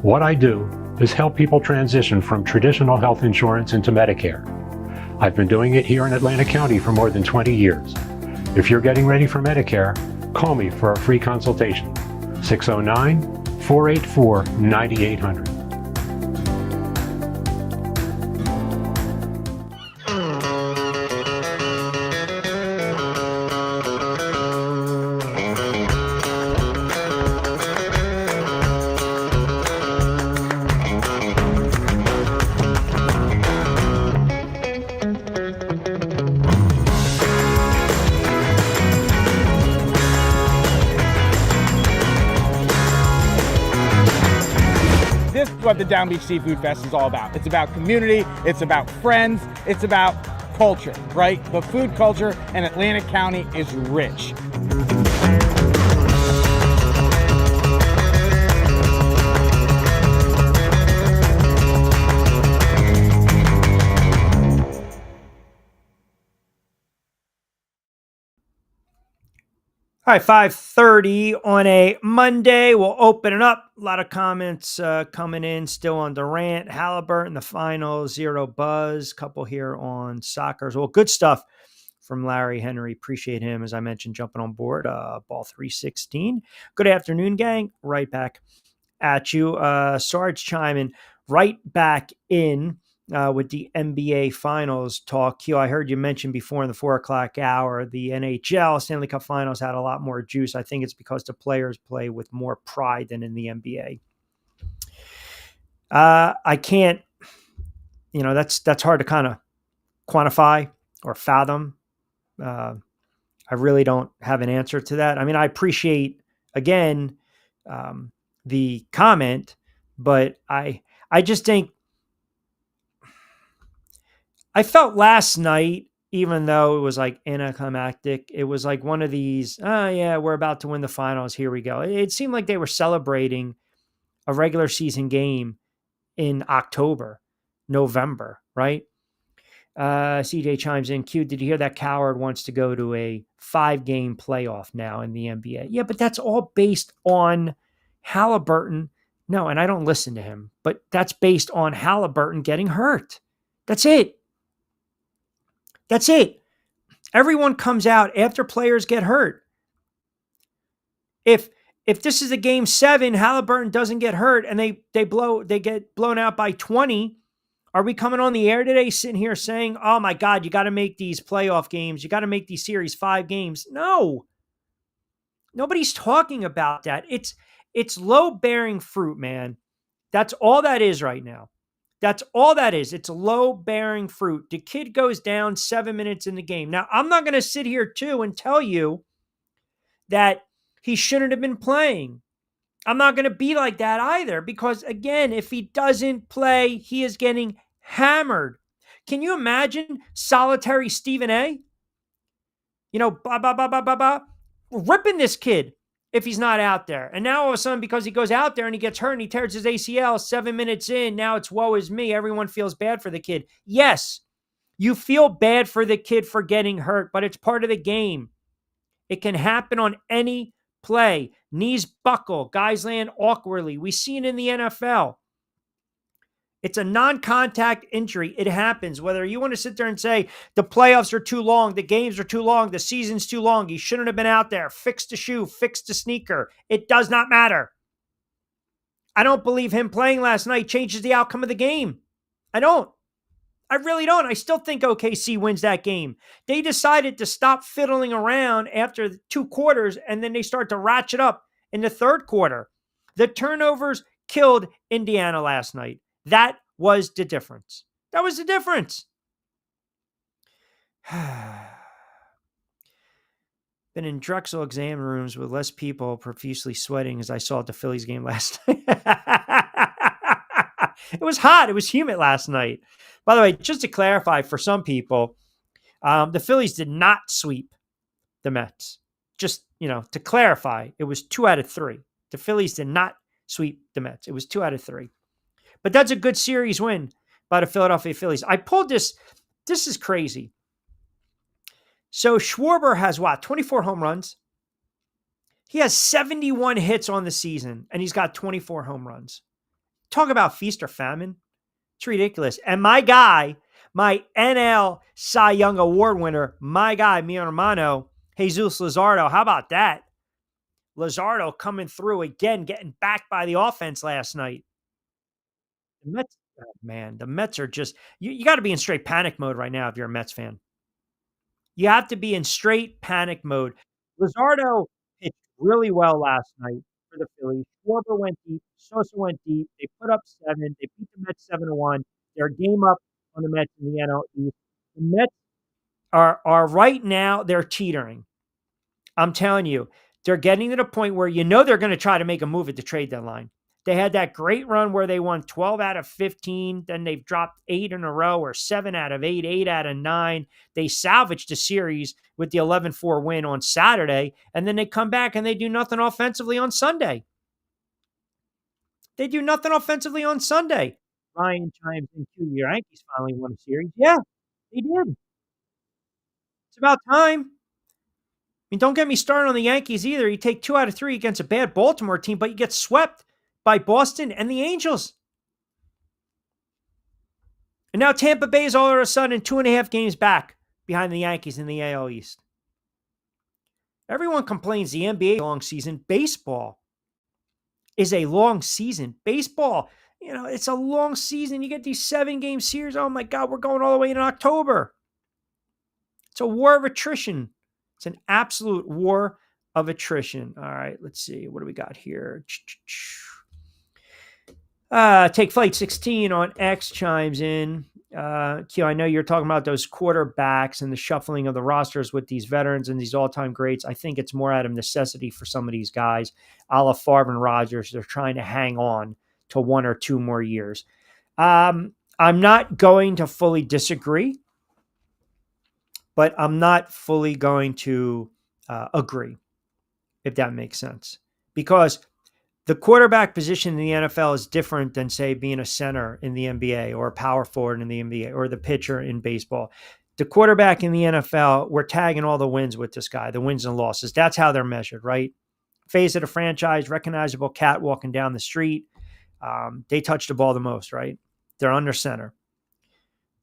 What I do is help people transition from traditional health insurance into Medicare. I've been doing it here in Atlantic County for more than 20 years. If you're getting ready for Medicare, call me for a free consultation. 609-484-9800. This is what the Down Beach Seafood Fest is all about. It's about community, it's about friends, it's about culture, right? The food culture in Atlantic County is rich. All right, 5:30 on a Monday. We'll open it up. A lot of comments coming in still on Durant, Halliburton, the finals, zero buzz. Couple here on soccer as well. Good stuff from Larry Henry. Appreciate him, as I mentioned, jumping on board. Ball 316. Good afternoon, gang. Right back at you. Sarge chiming right back in with the NBA Finals talk. Q, I heard you mention before in the 4 o'clock hour, the NHL Stanley Cup Finals had a lot more juice. I think it's because the players play with more pride than in the NBA. I can't, that's hard to kind of quantify or fathom. I really don't have an answer to that. I mean, I appreciate, again, the comment, but I just think, I felt last night, even though it was like anticlimactic, it was like one of these, oh yeah, we're about to win the finals. Here we go. It seemed like they were celebrating a regular season game in October, November, right? CJ chimes in, Q, did you hear that Coward wants to go to a 5-game playoff now in the NBA? Yeah, but that's all based on Halliburton. No, and I don't listen to him, but that's based on Halliburton getting hurt. That's it. That's it. Everyone comes out after players get hurt. If this is a game 7, Halliburton doesn't get hurt and they get blown out by 20, are we coming on the air today sitting here saying, oh my God, you got to make these playoff games. You got to make these series 5 games. No. Nobody's talking about that. It's low-bearing fruit, man. That's all that is right now. That's all that is. It's low-bearing fruit. The kid goes down 7 minutes in the game. Now, I'm not going to sit here, too, and tell you that he shouldn't have been playing. I'm not going to be like that either because, again, if he doesn't play, he is getting hammered. Can you imagine solitary Stephen A? Ripping this kid if he's not out there. And now all of a sudden, because he goes out there and he gets hurt and he tears his ACL 7 minutes in, now it's woe is me. Everyone feels bad for the kid. Yes, You feel bad for the kid for getting hurt, but it's part of the game. It can happen on any play. Knees buckle, guys land awkwardly. We see it in the NFL. It's a non-contact injury. It happens. Whether you want to sit there and say the playoffs are too long, the games are too long, the season's too long, he shouldn't have been out there, fix the shoe, fix the sneaker. It does not matter. I don't believe him playing last night changes the outcome of the game. I don't. I really don't. I still think OKC wins that game. They decided to stop fiddling around after 2 quarters, and then they start to ratchet up in the 3rd quarter. The turnovers killed Indiana last night. That was the difference. That was the difference. Been in Drexel exam rooms with less people profusely sweating as I saw at the Phillies game last night. It was hot. It was humid last night. By the way, just to clarify for some people, the Phillies did not sweep the Mets. Just, to clarify, it was 2 out of 3. The Phillies did not sweep the Mets. It was 2 out of 3. But that's a good series win by the Philadelphia Phillies. I pulled this. This is crazy. So Schwarber has 24 home runs. He has 71 hits on the season, and he's got 24 home runs. Talk about feast or famine. It's ridiculous. And my guy, my NL Cy Young Award winner, my guy, mi hermano, Jesus Luzardo. How about that? Luzardo coming through again, getting backed by the offense last night. The Mets, the Mets are just, you got to be in straight panic mode right now if you're a Mets fan. You have to be in straight panic mode. Luzardo pitched really well last night for the Phillies. Schwarber went deep. Sosa went deep. They put up 7. They beat the Mets 7-1. They're a game up on the Mets in the NL East. The Mets are right now, they're teetering. I'm telling you, they're getting to the point where they're going to try to make a move at the trade deadline. They had that great run where they won 12 out of 15. Then they've dropped 8 in a row, or 7 out of 8, 8 out of 9. They salvaged the series with the 11-4 win on Saturday. And then they come back and they do nothing offensively on Sunday. Ryan chimes in too. Your Yankees finally won a series. Yeah, they did. It's about time. Don't get me started on the Yankees either. You take 2 out of 3 against a bad Baltimore team, but you get swept by Boston and the Angels. And now Tampa Bay is all of a sudden 2.5 games back behind the Yankees in the AL East. Everyone complains the NBA is a long season. Baseball is a long season. Baseball, it's a long season. You get these 7-game series. Oh my God, we're going all the way in October. It's a war of attrition. It's an absolute war of attrition. All right, let's see. What do we got here? Take Flight 16 on X chimes in. Q, I know you're talking about those quarterbacks and the shuffling of the rosters with these veterans and these all-time greats. I think it's more out of necessity for some of these guys, a la Favre and Rodgers. They're trying to hang on to 1 or 2 more years. I'm not going to fully disagree, but I'm not fully going to agree, if that makes sense. Because the quarterback position in the NFL is different than, say, being a center in the NBA or a power forward in the NBA or the pitcher in baseball. The quarterback in the NFL, we're tagging all the wins with this guy, the wins and losses. That's how they're measured, right? Phase of the franchise, recognizable cat walking down the street. They touch the ball the most, right? They're under center.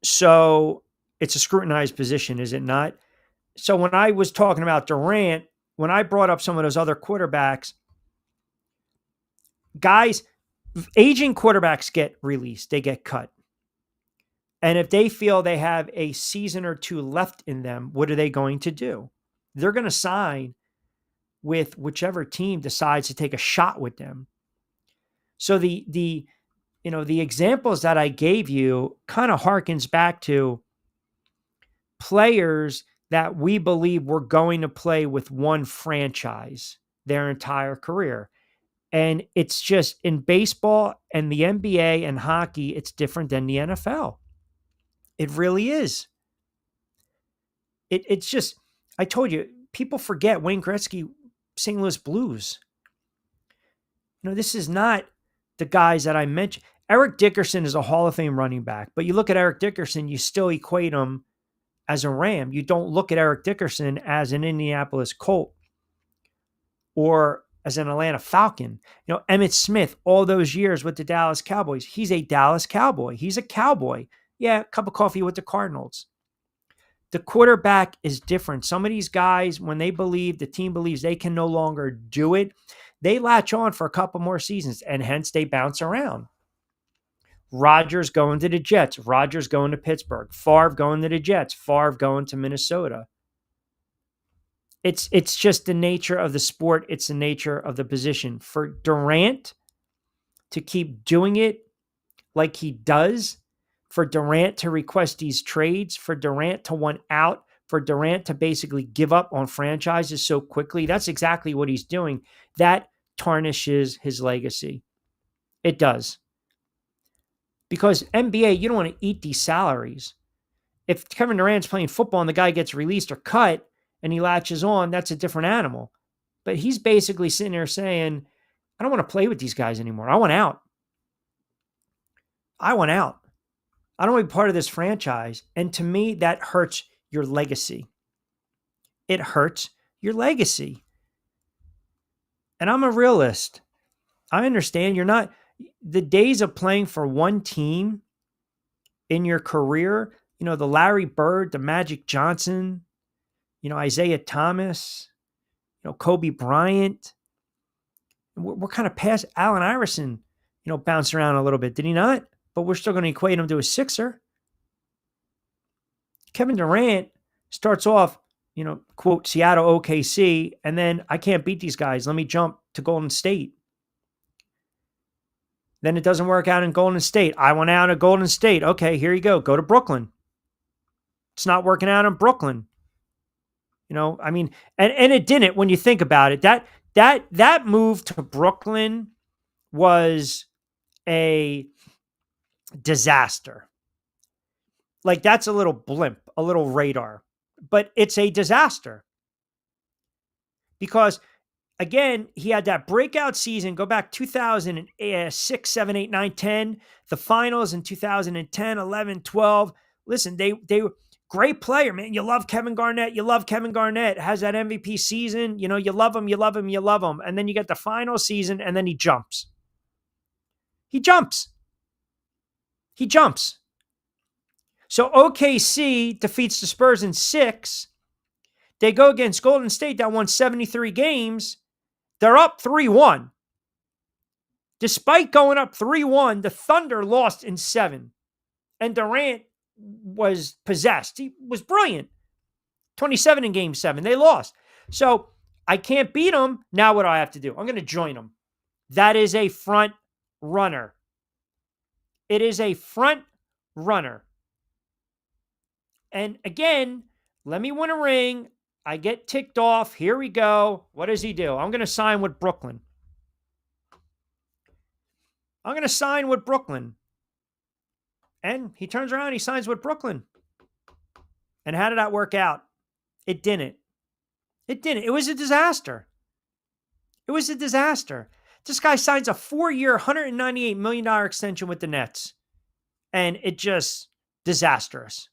So it's a scrutinized position, is it not? So when I was talking about Durant, when I brought up some of those other quarterbacks, guys, aging quarterbacks get released. They get cut. And if they feel they have a season or 2 left in them, what are they going to do? They're going to sign with whichever team decides to take a shot with them. So the examples that I gave you kind of harkens back to players that we believe were going to play with one franchise their entire career. And it's just in baseball and the NBA and hockey, it's different than the NFL. It really is. It's just, I told you, people forget Wayne Gretzky, St. Louis Blues. This is not the guys that I mentioned. Eric Dickerson is a Hall of Fame running back, but you look at Eric Dickerson, you still equate him as a Ram. You don't look at Eric Dickerson as an Indianapolis Colt or as an Atlanta Falcon. Emmitt Smith, all those years with the Dallas Cowboys, he's a Dallas Cowboy. He's a Cowboy. Yeah, cup of coffee with the Cardinals. The quarterback is different. Some of these guys, when the team believes they can no longer do it, they latch on for a couple more seasons, and hence they bounce around. Rodgers going to the Jets. Rodgers going to Pittsburgh. Favre going to the Jets. Favre going to Minnesota. It's just the nature of the sport. It's the nature of the position. For Durant to keep doing it like he does, for Durant to request these trades, for Durant to want out, for Durant to basically give up on franchises so quickly, that's exactly what he's doing. That tarnishes his legacy. It does. Because NBA, you don't want to eat these salaries. If Kevin Durant's playing football and the guy gets released or cut and he latches on, that's a different animal. But he's basically sitting there saying, I don't want to play with these guys anymore. I want out. I want out. I don't want to be part of this franchise. And to me, that hurts your legacy. It hurts your legacy. And I'm a realist. I understand the days of playing for one team in your career, the Larry Bird, the Magic Johnson, Isaiah Thomas, Kobe Bryant. We're kind of past Allen Iverson, bounced around a little bit. Did he not? But we're still going to equate him to a Sixer. Kevin Durant starts off, quote, Seattle OKC, and then I can't beat these guys. Let me jump to Golden State. Then it doesn't work out in Golden State. I want out of Golden State. Okay, here you go. Go to Brooklyn. It's not working out in Brooklyn. And it didn't when you think about it. That move to Brooklyn was a disaster. Like, that's a little blimp, a little radar. But it's a disaster. Because again, he had that breakout season. Go back 2006, 7, 8, 9, 10. The finals in 2010, 11, 12. Listen, they were great player, man. You love Kevin Garnett. You love Kevin Garnett. Has that MVP season. You love him, you love him, you love him. And then you get the final season, and then he jumps. He jumps. So OKC defeats the Spurs in 6. They go against Golden State that won 73 games. They're up 3-1. Despite going up 3-1, the Thunder lost in 7. And Durant was possessed. He was brilliant. 27 in game 7. They lost. So I can't beat them. Now what do I have to do? I'm going to join them. That is a front runner. It is a front runner. And again, let me win a ring. I get ticked off. Here we go. What does he do? I'm going to sign with Brooklyn. And he turns around, he signs with Brooklyn. And how did that work out? It didn't. It was a disaster. This guy signs a 4-year, $198 million extension with the Nets. And it just disastrous.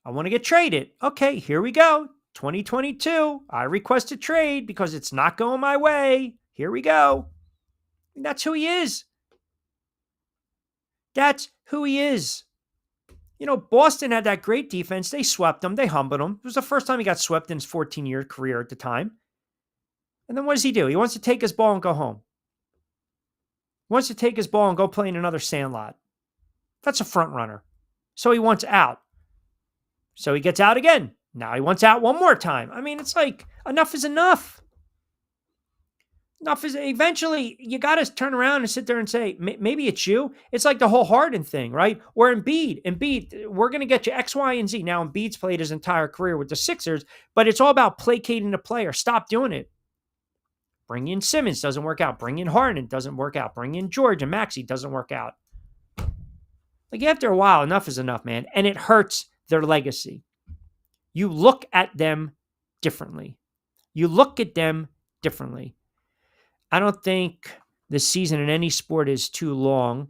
I want to get traded. Okay, here we go. 2022. I request a trade because it's not going my way. Here we go. And that's who he is. Boston had that great defense. They swept him. They humbled him. It was the first time he got swept in his 14-year career at the time. And then what does he do? He wants to take his ball and go home. He wants to take his ball and go play in another sandlot. That's a front runner. So he wants out. So he gets out again. Now he wants out one more time. I mean, it's like, enough is enough. Eventually, you got to turn around and sit there and say, maybe it's you. It's like the whole Harden thing, right? Or Embiid, we're going to get you X, Y, and Z. Now, Embiid's played his entire career with the Sixers, but it's all about placating the player. Stop doing it. Bring in Simmons, doesn't work out. Bring in Harden, doesn't work out. Bring in George and Maxey, doesn't work out. Like, after a while, enough is enough, man. And it hurts their legacy. You look at them differently. I don't think the season in any sport is too long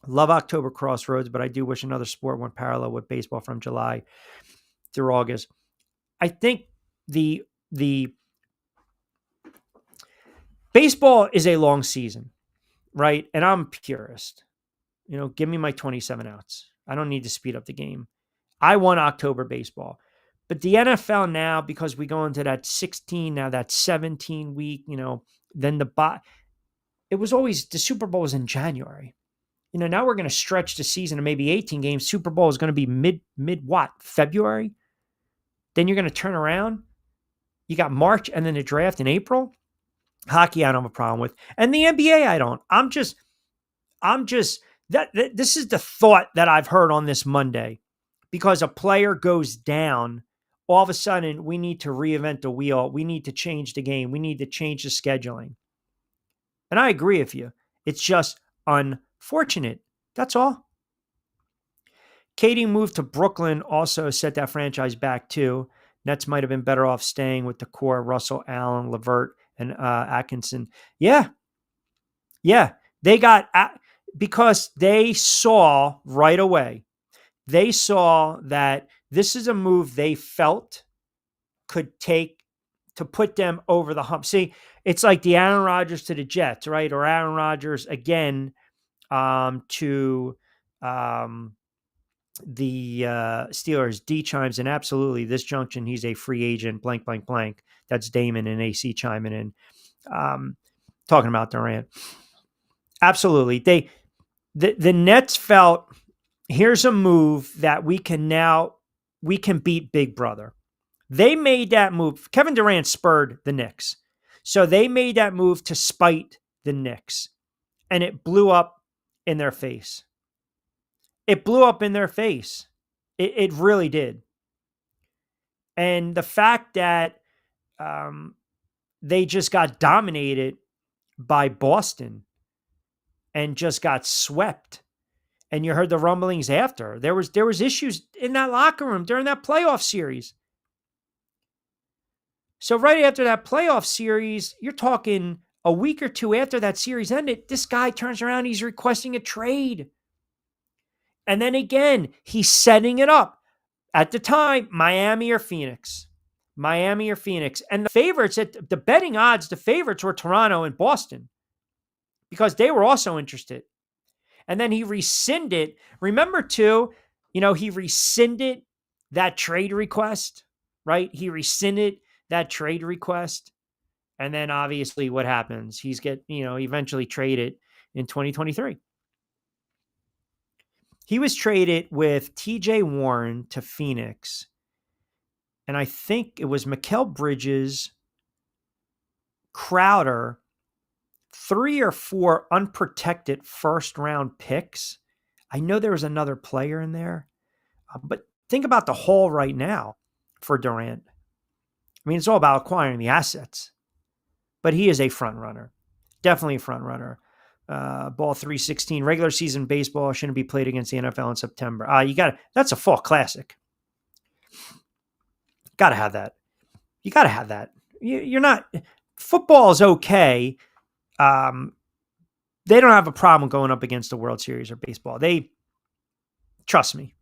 Love October crossroads, but I do wish another sport went parallel with baseball from July through August. I think the baseball is a long season, right? And I'm a purist. Give me my 27 outs. I don't need to speed up the game. I want October baseball. But the NFL now, because we go into that 16, now that 17 week, then it was always the Super Bowl was in January. Now we're going to stretch the season to maybe 18 games. Super Bowl is going to be mid what? February? Then you're going to turn around. You got March and then the draft in April. Hockey, I don't have a problem with. And the NBA, I don't. I'm just this is the thought that I've heard on this Monday. Because a player goes down, all of a sudden we need to reinvent the wheel. We need to change the game. We need to change the scheduling. And I agree with you. It's just unfortunate. That's all. Katie moved to Brooklyn, also set that franchise back too. Nets might have been better off staying with the core: Russell, Allen, LeVert, and Atkinson. Yeah. They got, because they saw right away, they saw that this is a move they felt could take to put them over the hump. See, it's like the Aaron Rodgers to the Jets, right? Or Aaron Rodgers again to the Steelers. D chimes in, absolutely. This junction, he's a free agent, blank, blank, blank. That's Damon and AC chiming in. Talking about Durant. Absolutely. The Nets felt, here's a move that we can beat Big Brother. They made that move. Kevin Durant spurred the Knicks. So they made that move to spite the Knicks. And it blew up in their face. It blew up in their face. It really did. And the fact that they just got dominated by Boston and just got swept. And you heard the rumblings after. There was issues in that locker room during that playoff series. So right after that playoff series, you're talking a week or two after that series ended, this guy turns around, he's requesting a trade. And then again, he's setting it up. At the time, Miami or Phoenix. And the favorites, at the betting odds, the favorites were Toronto and Boston because they were also interested. And then he rescinded. Remember too, he rescinded that trade request, right? He rescinded that trade request. And then obviously what happens? He's eventually traded in 2023. He was traded with TJ Warren to Phoenix. And I think it was Mikal Bridges, Crowder, 3 or 4 unprotected first round picks. I know there was another player in there, but think about the haul right now for Durant. I mean, it's all about acquiring the assets, but he is a front runner, definitely a front runner. Ball 316, regular season baseball shouldn't be played against the NFL in September. That's a fall classic. Got to have that. You got to have that. You're not, football is okay. They don't have a problem going up against the World Series or baseball. Trust me,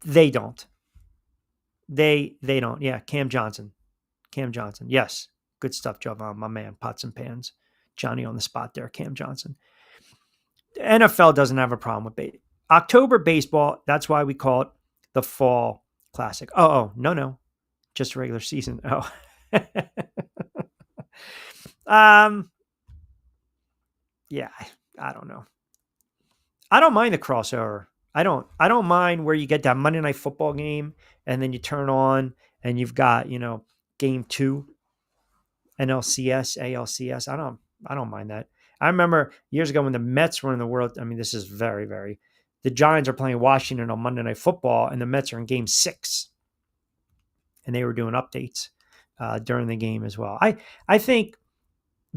they don't. They don't. Yeah, Cam Johnson. Yes, good stuff, Jovan, my man. Pots and pans. Johnny on the spot there, Cam Johnson. The NFL doesn't have a problem with October baseball. That's why we call it the fall classic. Oh, no, just regular season. Oh, yeah, I don't know. I don't mind the crossover. I don't mind where you get that Monday Night Football game and then you turn on and you've got, game 2, NLCS, ALCS. I don't mind that. I remember years ago when the Mets were in the world. I mean, this is very, very, the Giants are playing Washington on Monday Night Football and the Mets are in game 6 and they were doing updates during the game as well. I think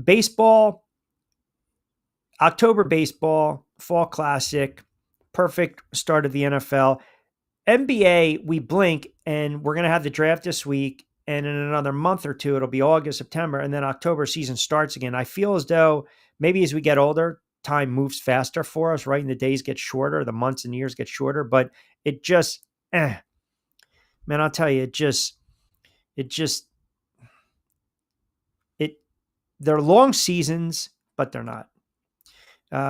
baseball, October baseball, fall classic, perfect start of the NFL. NBA, we blink and we're going to have the draft this week. And in another month or two, it'll be August, September, and then October season starts again. I feel as though maybe as we get older, time moves faster for us, right? And the days get shorter, the months and years get shorter, but it just, man, I'll tell you, they're long seasons, but they're not.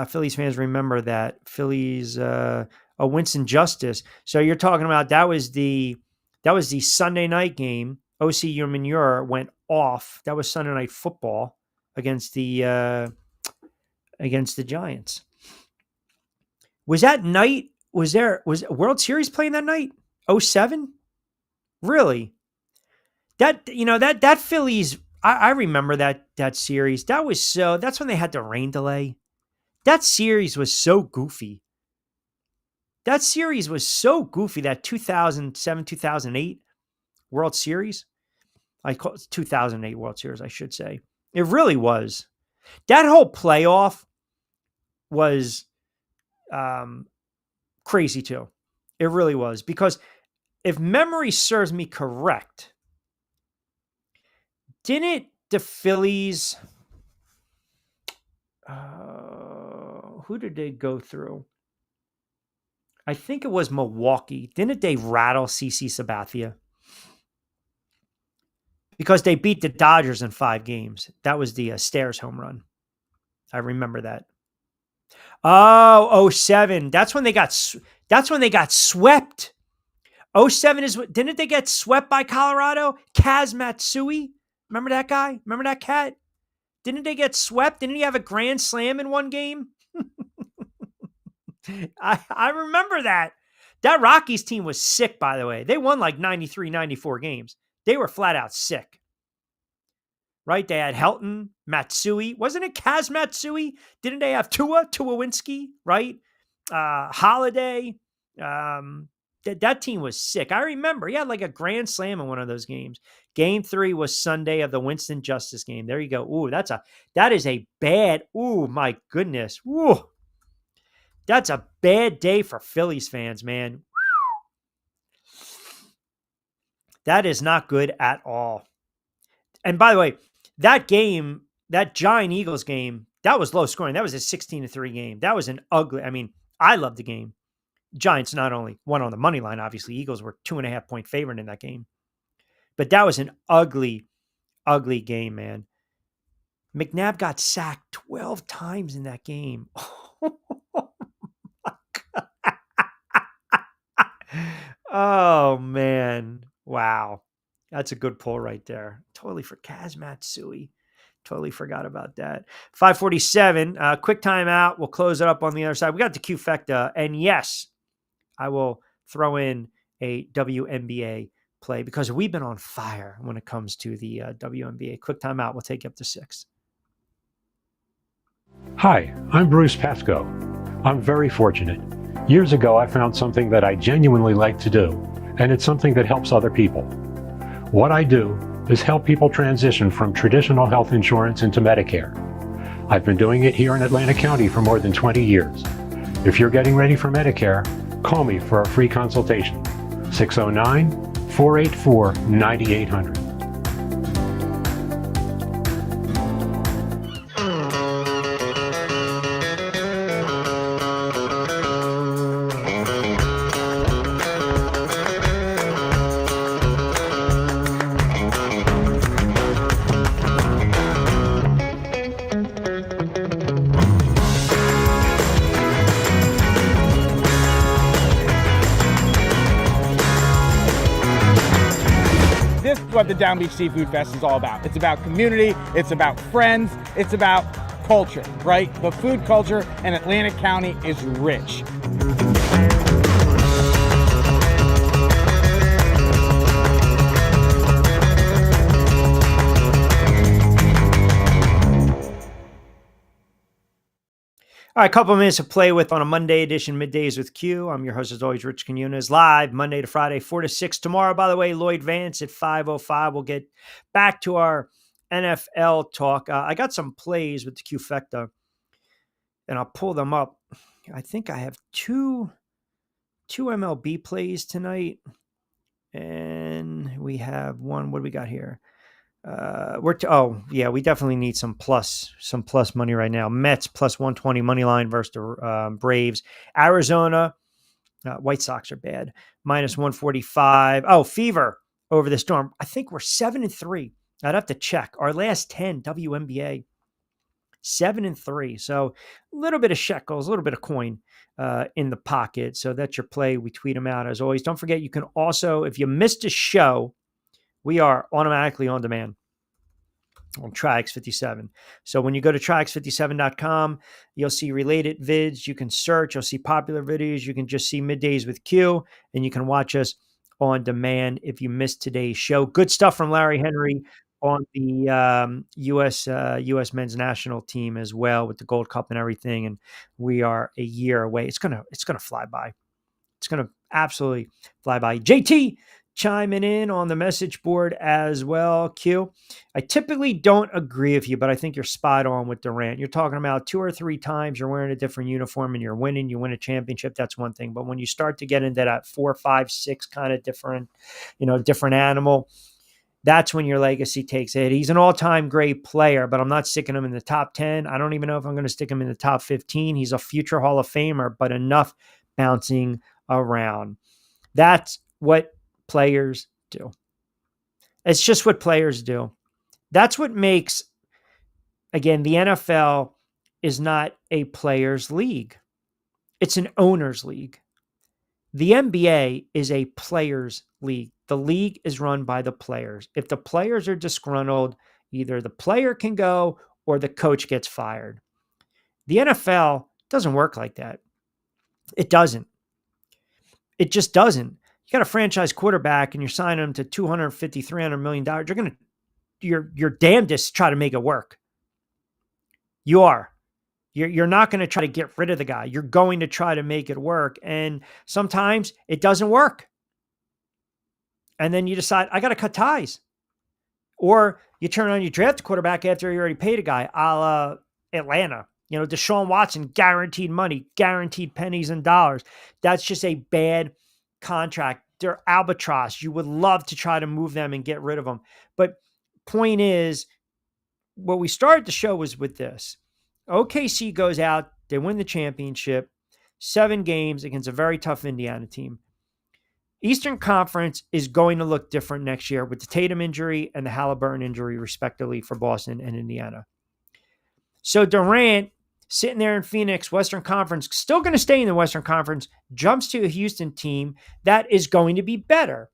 Phillies fans remember that. Phillies, a Winston Justice. So you're talking about that was the Sunday night game. O.C. Manure went off. That was Sunday Night Football against the Giants. Was that night? Was World Series playing that night? 07? Really? That Phillies. I remember that series. That's when they had the rain delay. That series was so goofy. That 2007, 2008 World Series. I call it 2008 World Series, I should say. It really was. That whole playoff was crazy too. It really was. Because if memory serves me correct, didn't the Phillies... who did they go through? I think it was Milwaukee. Didn't they rattle CC Sabathia? Because they beat the Dodgers in 5 games. That was the Stairs home run. I remember that. Oh, 07. That's when they got swept. 07 is what, didn't they get swept by Colorado? Kaz Matsui. Remember that guy? Remember that cat? Didn't they get swept? Didn't he have a grand slam in one game? I remember that. That Rockies team was sick, by the way. They won like 93, 94 games. They were flat out sick. Right? They had Helton, Matsui. Wasn't it Kaz Matsui? Didn't they have Tuwawinski? Right? Holiday. That team was sick. I remember he had like a grand slam in one of those games. Game 3 was Sunday of the Winston Justice game. There you go. Ooh, that is a bad. Ooh, my goodness. Ooh. That's a bad day for Phillies fans, man. That is not good at all. And by the way, that game, that Giant Eagles game, that was low scoring. That was a 16-3 game. That was an ugly. I mean, I love the game. Giants not only won on the money line, obviously, Eagles were 2.5 point favorite in that game. But that was an ugly, ugly game, man. McNabb got sacked 12 times in that game. Oh, man. Wow. That's a good pull right there. Totally for Kaz Matsui. Totally forgot about that. 5:47. Quick timeout. We'll close it up on the other side. We got the Q-Fecta. And yes, I will throw in a WNBA play because we've been on fire when it comes to the WNBA. Quick timeout. We'll take you up to 6. Hi, I'm Bruce Pascoe. I'm very fortunate. Years ago, I found something that I genuinely like to do, and it's something that helps other people. What I do is help people transition from traditional health insurance into Medicare. I've been doing it here in Atlantic County for more than 20 years. If you're getting ready for Medicare, call me for a free consultation. 609-484-9800. This is what the Down Beach Seafood Fest is all about. It's about community, it's about friends, it's about culture, right? The food culture in Atlantic County is rich. All right, a couple of minutes to play with on a Monday edition, Middays with Q. I'm your host, as always, Rich Quinones, live Monday to Friday, 4 to 6. Tomorrow, by the way, Lloyd Vance at 5:05. We'll get back to our NFL talk. I got some plays with the Q-Fecta, and I'll pull them up. I think I have two MLB plays tonight, and we have one. What do we got here? We definitely need some plus money right now. Mets plus 120 money line versus the Braves. Arizona, White Sox are bad. Minus 145. Oh, Fever over the Storm. I think we're 7-3. I'd have to check. Our last 10 WNBA 7-3. So a little bit of shekels, a little bit of coin in the pocket. So that's your play. We tweet them out as always. Don't forget, you can also, if you missed a show, we are automatically on demand on Triax57. So when you go to Triax57.com, you'll see related vids. You can search. You'll see popular videos. You can just see Middays with Q, and you can watch us on demand if you missed today's show. Good stuff from Larry Henry on the U.S. men's national team as well with the Gold Cup and everything. And we are a year away. It's gonna fly by. It's going to absolutely fly by. JT chiming in on the message board as well. Q, I typically don't agree with you, but I think you're spot on with Durant. You're talking about 2 or 3 times you're wearing a different uniform and you're winning. You win a championship. That's one thing. But when you start to get into that 4, 5, 6 kind of different animal, that's when your legacy takes a hit. He's an all-time great player, but I'm not sticking him in the top 10. I don't even know if I'm going to stick him in the top 15. He's a future Hall of Famer, but enough bouncing around. That's what players do. It's just what players do. That's what makes, again, the NFL is not a players' league. It's an owners' league. The NBA is a players' league. The league is run by the players. If the players are disgruntled, either the player can go or the coach gets fired. The NFL doesn't work like that. It doesn't. It just doesn't. You got a franchise quarterback and you're signing him to $250, $300 million. You're damnedest to try to make it work. You are. You're not going to try to get rid of the guy. You're going to try to make it work. And sometimes it doesn't work. And then you decide, I got to cut ties. Or you turn on your draft quarterback after you already paid a guy, a la Atlanta. Deshaun Watson, guaranteed money, guaranteed pennies and dollars. That's just a bad contract. They're albatross. You would love to try to move them and get rid of them. But point is, what we started the show was with this. OKC goes out, they win the championship, 7 games against a very tough Indiana team. Eastern Conference is going to look different next year with the Tatum injury and the Halliburton injury, respectively, for Boston and Indiana. So Durant, sitting there in Phoenix, Western Conference, still going to stay in the Western Conference, jumps to a Houston team that is going to be better.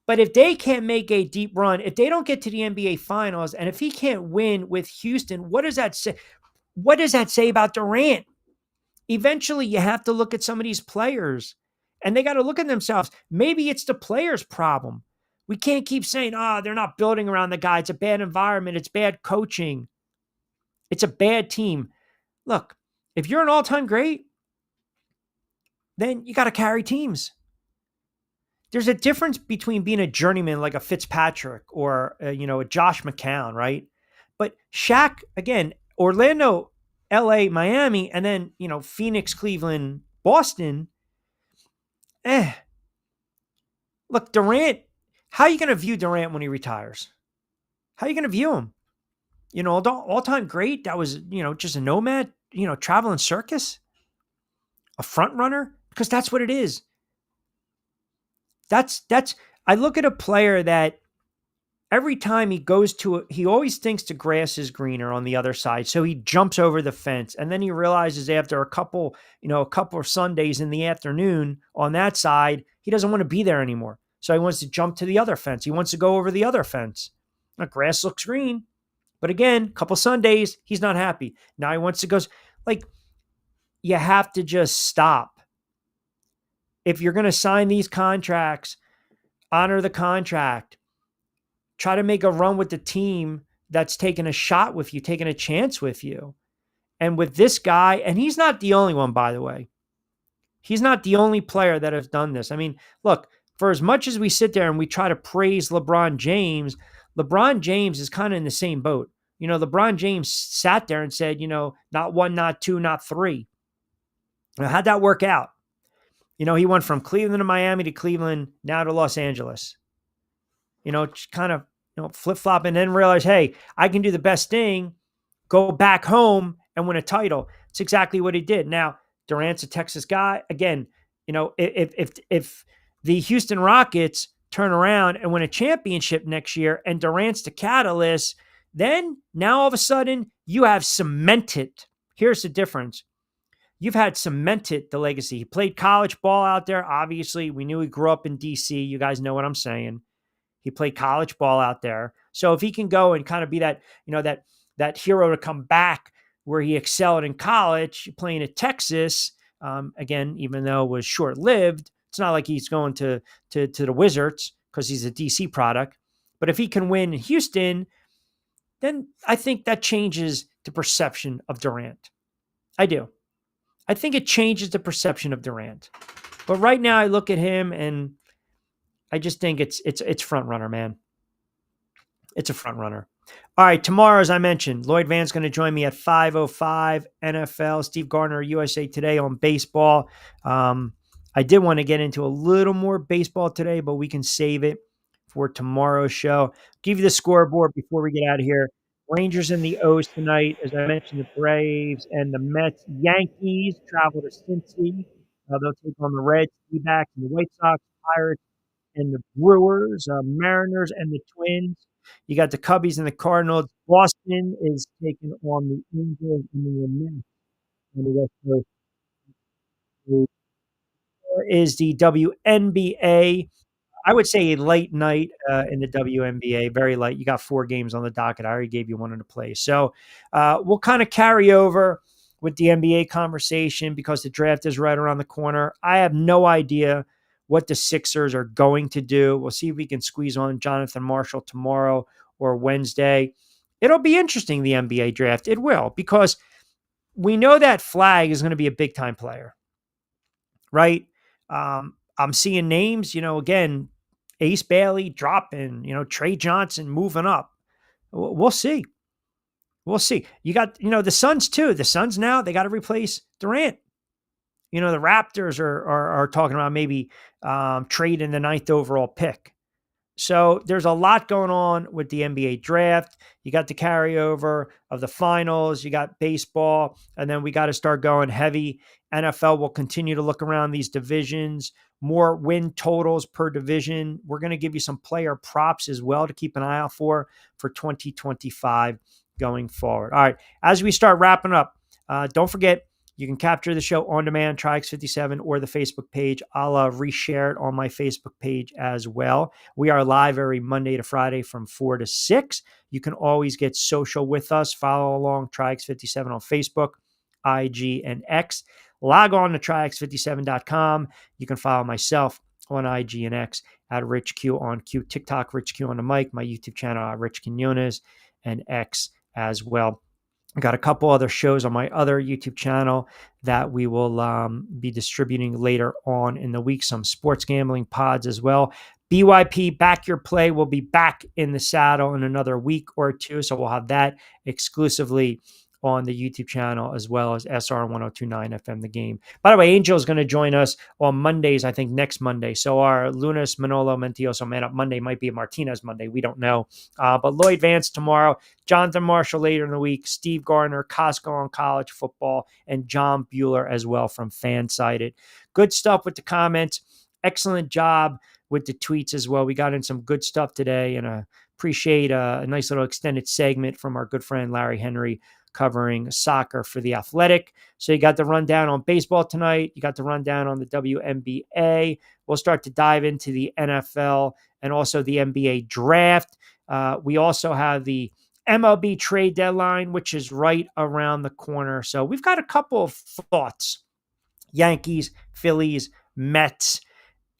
But if they can't make a deep run, if they don't get to the NBA Finals, and if he can't win with Houston, what does that say? What does that say about Durant? Eventually, you have to look at some of these players, and they got to look at themselves. Maybe it's the players' problem. We can't keep saying, they're not building around the guy. It's a bad environment. It's bad coaching. It's a bad team. Look, if you're an all-time great, then you got to carry teams. There's a difference between being a journeyman like a Fitzpatrick or, a Josh McCown, right? But Shaq, again, Orlando, LA, Miami, and then, Phoenix, Cleveland, Boston. Look, Durant, how are you going to view Durant when he retires? How are you going to view him? All-time great. That was, just a nomad, traveling circus, a front runner, because that's what it is. I look at a player that every time he goes he always thinks the grass is greener on the other side. So he jumps over the fence, and then he realizes after a couple of Sundays in the afternoon on that side, he doesn't want to be there anymore. So he wants to jump to the other fence. He wants to go over the other fence. The grass looks green. But again, a couple Sundays, he's not happy. Now he wants to go. Like, you have to just stop. If you're going to sign these contracts, honor the contract. Try to make a run with the team that's taking a shot with you, taking a chance with you. And with this guy, and he's not the only one, by the way. He's not the only player that has done this. I mean, look, for as much as we sit there and we try to praise LeBron James is kind of in the same boat. LeBron James sat there and said, not 1, not 2, not 3. Now, how'd that work out? He went from Cleveland to Miami to Cleveland, now to Los Angeles. Kind of, flip-flop and then realize, hey, I can do the best thing, go back home and win a title. It's exactly what he did. Now, Durant's a Texas guy. Again, if the Houston Rockets turn around and win a championship next year and Durant's the catalyst, then now all of a sudden you have cemented. Here's the difference. You've had cemented the legacy. He played college ball out there. Obviously, we knew he grew up in DC. You guys know what I'm saying. He played college ball out there. So if he can go and kind of be that, that hero to come back where he excelled in college, playing at Texas, again, even though it was short-lived, it's not like he's going to the Wizards because he's a DC product. But if he can win in Houston, then I think that changes the perception of Durant. I do. I think it changes the perception of Durant. But right now I look at him and I just think it's front runner, man. It's a front runner. All right, tomorrow, as I mentioned, Lloyd Vann's going to join me at 5:05 NFL. Steve Gardner, USA Today on baseball. I did want to get into a little more baseball today, but we can save it for tomorrow's show. Give you the scoreboard before we get out of here. Rangers and the O's tonight. As I mentioned, the Braves and the Mets. Yankees travel to Cincy. They'll take on the Reds, D-backs, and the White Sox, Pirates, and the Brewers, Mariners, and the Twins. You got the Cubbies and the Cardinals. Boston is taking on the Angels and the Mets. And the West Coast is the WNBA. I would say a late night in the WNBA, very light. You got 4 games on the docket. I already gave you one in the play. So we'll kind of carry over with the NBA conversation because the draft is right around the corner. I have no idea what the Sixers are going to do. We'll see if we can squeeze on Jonathan Marshall tomorrow or Wednesday. It'll be interesting, the NBA draft. It will, because we know that Flag is going to be a big-time player, right? I'm seeing names, again, Ace Bailey dropping, Trey Johnson moving up. We'll see. We'll see. You got, the Suns too. The Suns now, they got to replace Durant. The Raptors are talking about maybe trading the 9th overall pick. So there's a lot going on with the NBA draft. You got the carryover of the finals. You got baseball. And then we got to start going heavy. NFL will continue to look around these divisions, more win totals per division. We're going to give you some player props as well to keep an eye out for 2025 going forward. All right. As we start wrapping up, don't forget, you can capture the show on demand, Triax57 or the Facebook page. I'll reshare it on my Facebook page as well. We are live every Monday to Friday from 4 to 6. You can always get social with us. Follow along Triax57 on Facebook, IG, and X. Log on to Triax57.com. You can follow myself on IG and X at Rich Q on Q, TikTok, Rich Q on the mic, my YouTube channel at Rich Quinones, and X as well. I got a couple other shows on my other YouTube channel that we will be distributing later on in the week. Some sports gambling pods as well. BYP, Back Your Play, will be back in the saddle in another week or two. So we'll have that exclusively on the YouTube channel, as well as SR 1029 FM The Game. By the way, Angel is going to join us on Mondays, I think next Monday. So our Lunas, Manolo, Mentiroso Man Up Monday might be a Martinez Monday. We don't know. But Lloyd Vance tomorrow, Jonathan Marshall later in the week, Steve Gardner, Costco on college football, and John Bueller as well from Fansided. Good stuff with the comments. Excellent job with the tweets as well. We got in some good stuff today, and appreciate a nice little extended segment from our good friend Larry Henry covering soccer for The Athletic. So you got the rundown on baseball tonight. You got the rundown on the WNBA. We'll start to dive into the NFL and also the NBA draft. We also have the MLB trade deadline, which is right around the corner. So we've got a couple of thoughts. Yankees, Phillies, Mets.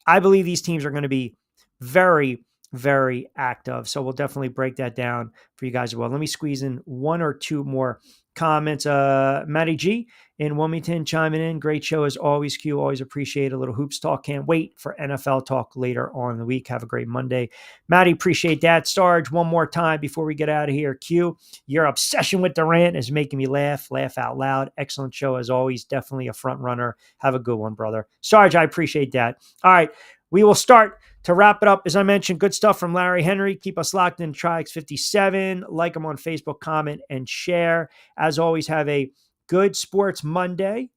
I believe these teams are going to be very, very active. So we'll definitely break that down for you guys as well. Let me squeeze in one or two more comments. Matty G in Wilmington chiming in. Great show as always, Q. Always appreciate a little hoops talk. Can't wait for NFL talk later on in the week. Have a great Monday. Matty, appreciate that. Sarge, one more time before we get out of here. Q, your obsession with Durant is making me laugh out loud. Excellent show as always. Definitely a front runner. Have a good one, brother. Sarge, I appreciate that. All right. We will start To wrap it up, as I mentioned, good stuff from Larry Henry. Keep us locked in Triax57. Like them on Facebook, comment, and share. As always, have a good Sports Monday.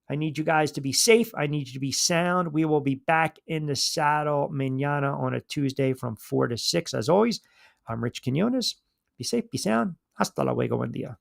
I need you guys to be safe. I need you to be sound. We will be back in the saddle mañana on a Tuesday from 4 to 6. As always, I'm Rich Quinones. Be safe, be sound. Hasta luego, buen día.